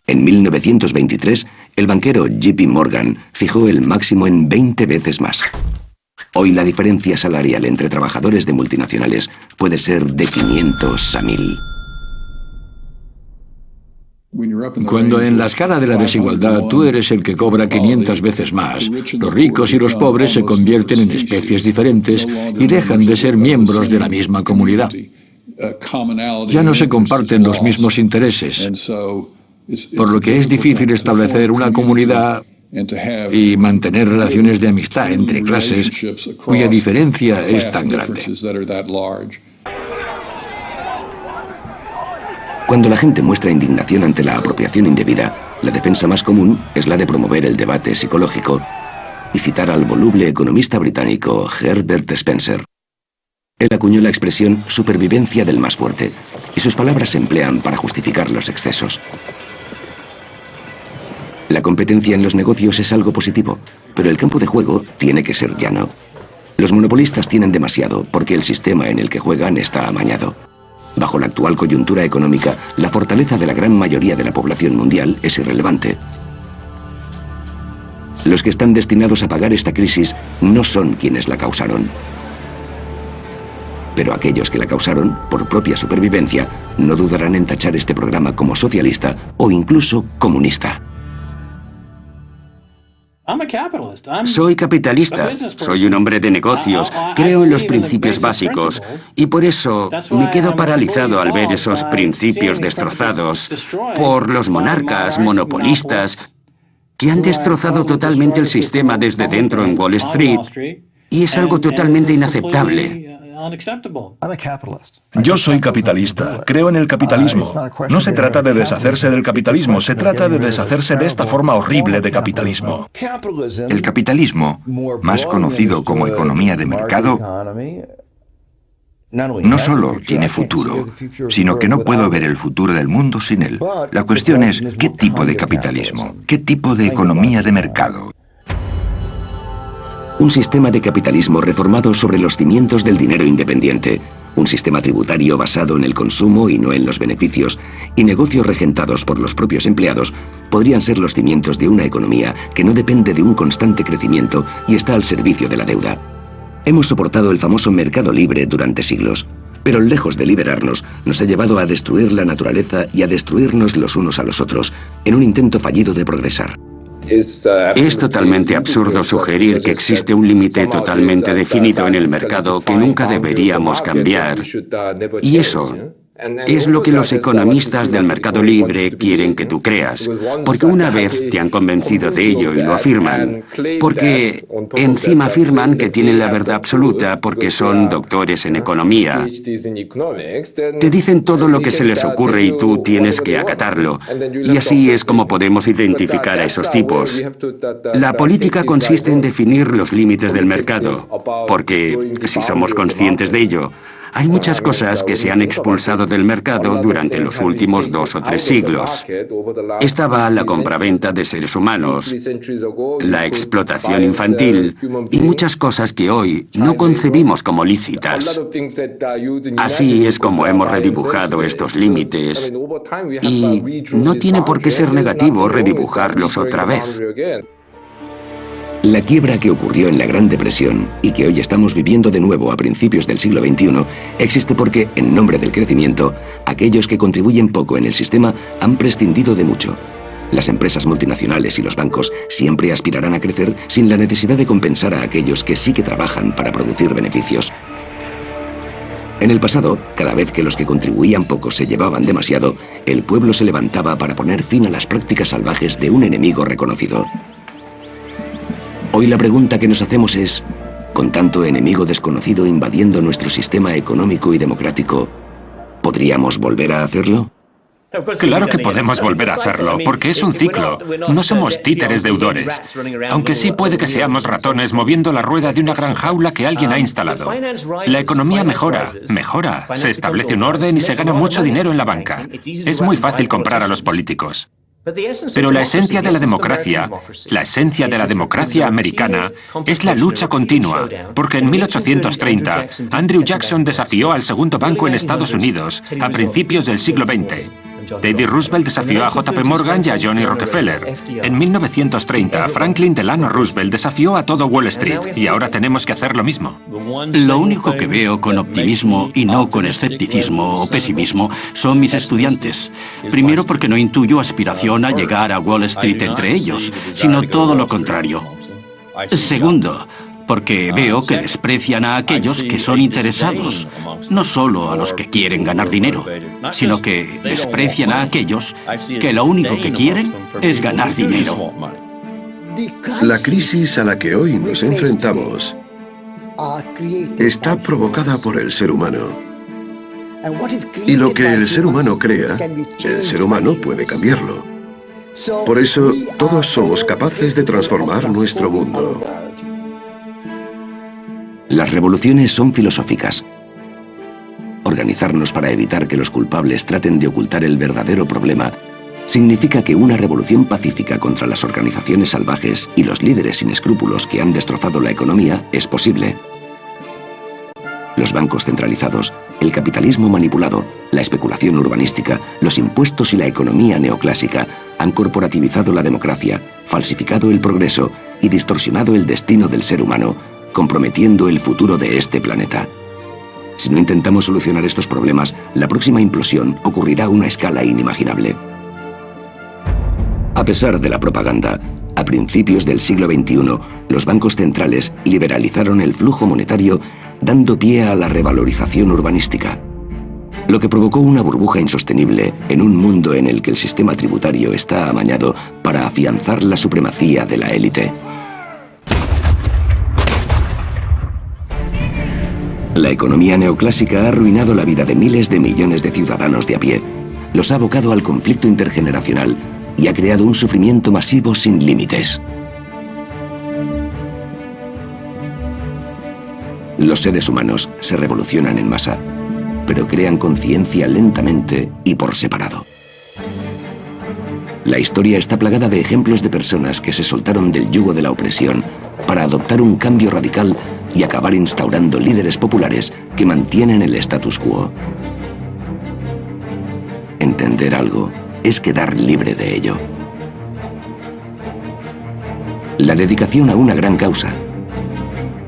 [SPEAKER 1] En 1923, el banquero JP Morgan fijó el máximo en 20 veces más. Hoy la diferencia salarial entre trabajadores de multinacionales puede ser de 500 a 1000.
[SPEAKER 6] Cuando en la escala de la desigualdad tú eres el que cobra 500 veces más, los ricos y los pobres se convierten en especies diferentes y dejan de ser miembros de la misma comunidad. Ya no se comparten los mismos intereses, por lo que es difícil establecer una comunidad y mantener relaciones de amistad entre clases cuya diferencia es tan grande.
[SPEAKER 1] Cuando la gente muestra indignación ante la apropiación indebida, la defensa más común es la de promover el debate psicológico y citar al voluble economista británico Herbert Spencer. Él acuñó la expresión supervivencia del más fuerte, y sus palabras se emplean para justificar los excesos. La competencia en los negocios es algo positivo, pero el campo de juego tiene que ser llano. Los monopolistas tienen demasiado porque el sistema en el que juegan está amañado. Bajo la actual coyuntura económica, la fortaleza de la gran mayoría de la población mundial es irrelevante. Los que están destinados a pagar esta crisis no son quienes la causaron. Pero aquellos que la causaron, por propia supervivencia, no dudarán en tachar este programa como socialista o incluso comunista.
[SPEAKER 9] Soy capitalista, soy un hombre de negocios, creo en los principios básicos y por eso me quedo paralizado al ver esos principios destrozados por los monarcas, monopolistas, que han destrozado totalmente el sistema desde dentro en Wall Street y es algo totalmente inaceptable.
[SPEAKER 5] Yo soy capitalista, creo en el capitalismo. No se trata de deshacerse del capitalismo, se trata de deshacerse de esta forma horrible de capitalismo.
[SPEAKER 3] El capitalismo, más conocido como economía de mercado, no solo tiene futuro, sino que no puedo ver el futuro del mundo sin él. La cuestión es, ¿qué tipo de capitalismo? ¿Qué tipo de economía de mercado?
[SPEAKER 1] Un sistema de capitalismo reformado sobre los cimientos del dinero independiente, un sistema tributario basado en el consumo y no en los beneficios, y negocios regentados por los propios empleados, podrían ser los cimientos de una economía que no depende de un constante crecimiento y está al servicio de la deuda. Hemos soportado el famoso mercado libre durante siglos, pero lejos de liberarnos, nos ha llevado a destruir la naturaleza y a destruirnos los unos a los otros, en un intento fallido de progresar.
[SPEAKER 9] Es totalmente absurdo sugerir que existe un límite totalmente definido en el mercado que nunca deberíamos cambiar. Y eso es lo que los economistas del mercado libre quieren que tú creas, porque una vez te han convencido de ello y lo afirman, porque encima afirman que tienen la verdad absoluta porque son doctores en economía. Te dicen todo lo que se les ocurre y tú tienes que acatarlo. Y así es como podemos identificar a esos tipos. La política consiste en definir los límites del mercado, porque si somos conscientes de ello, hay muchas cosas que se han expulsado del mercado durante los últimos 2 o 3 siglos. Estaba la compraventa de seres humanos, la explotación infantil y muchas cosas que hoy no concebimos como lícitas. Así es como hemos redibujado estos límites y no tiene por qué ser negativo redibujarlos otra vez.
[SPEAKER 1] La quiebra que ocurrió en la Gran Depresión y que hoy estamos viviendo de nuevo a principios del siglo XXI existe porque, en nombre del crecimiento, aquellos que contribuyen poco en el sistema han prescindido de mucho. Las empresas multinacionales y los bancos siempre aspirarán a crecer sin la necesidad de compensar a aquellos que sí que trabajan para producir beneficios. En el pasado, cada vez que los que contribuían poco se llevaban demasiado, el pueblo se levantaba para poner fin a las prácticas salvajes de un enemigo reconocido. Hoy la pregunta que nos hacemos es, con tanto enemigo desconocido invadiendo nuestro sistema económico y democrático, ¿podríamos volver a hacerlo?
[SPEAKER 8] Claro que podemos volver a hacerlo, porque es un ciclo. No somos títeres deudores. Aunque sí puede que seamos ratones moviendo la rueda de una gran jaula que alguien ha instalado. La economía mejora. Se establece un orden y se gana mucho dinero en la banca. Es muy fácil comprar a los políticos. Pero la esencia de la democracia americana, es la lucha continua, porque en 1830 Andrew Jackson desafió al segundo banco en Estados Unidos a principios del siglo XX. Teddy Roosevelt desafió a J.P. Morgan y a Johnny Rockefeller. En 1930, Franklin Delano Roosevelt desafió a todo Wall Street, y ahora tenemos que hacer lo mismo.
[SPEAKER 10] Lo único que veo con optimismo y no con escepticismo o pesimismo son mis estudiantes. Primero, porque no intuyo aspiración a llegar a Wall Street entre ellos, sino todo lo contrario. Segundo, porque veo que desprecian a aquellos que son interesados, no solo a los que quieren ganar dinero, sino que desprecian a aquellos que lo único que quieren es ganar dinero.
[SPEAKER 7] La crisis a la que hoy nos enfrentamos está provocada por el ser humano. Y lo que el ser humano crea, el ser humano puede cambiarlo. Por eso, todos somos capaces de transformar nuestro mundo.
[SPEAKER 1] Las revoluciones son filosóficas. Organizarnos para evitar que los culpables traten de ocultar el verdadero problema significa que una revolución pacífica contra las organizaciones salvajes y los líderes sin escrúpulos que han destrozado la economía es posible. Los bancos centralizados, el capitalismo manipulado, la especulación urbanística, los impuestos y la economía neoclásica han corporativizado la democracia, falsificado el progreso y distorsionado el destino del ser humano, comprometiendo el futuro de este planeta. Si no intentamos solucionar estos problemas, la próxima implosión ocurrirá a una escala inimaginable. A pesar de la propaganda, a principios del siglo XXI, los bancos centrales liberalizaron el flujo monetario, dando pie a la revalorización urbanística, lo que provocó una burbuja insostenible en un mundo en el que el sistema tributario está amañado para afianzar la supremacía de la élite. La economía neoclásica ha arruinado la vida de miles de millones de ciudadanos de a pie, los ha abocado al conflicto intergeneracional y ha creado un sufrimiento masivo sin límites. Los seres humanos se revolucionan en masa, pero crean conciencia lentamente y por separado. La historia está plagada de ejemplos de personas que se soltaron del yugo de la opresión para adoptar un cambio radical y acabar instaurando líderes populares que mantienen el status quo. Entender algo es quedar libre de ello. La dedicación a una gran causa,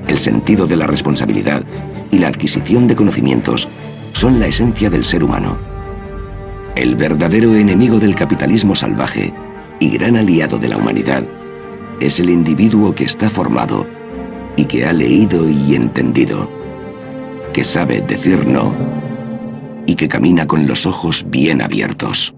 [SPEAKER 1] el sentido de la responsabilidad y la adquisición de conocimientos son la esencia del ser humano. El verdadero enemigo del capitalismo salvaje y gran aliado de la humanidad es el individuo que está formado y que ha leído y entendido, que sabe decir no y que camina con los ojos bien abiertos.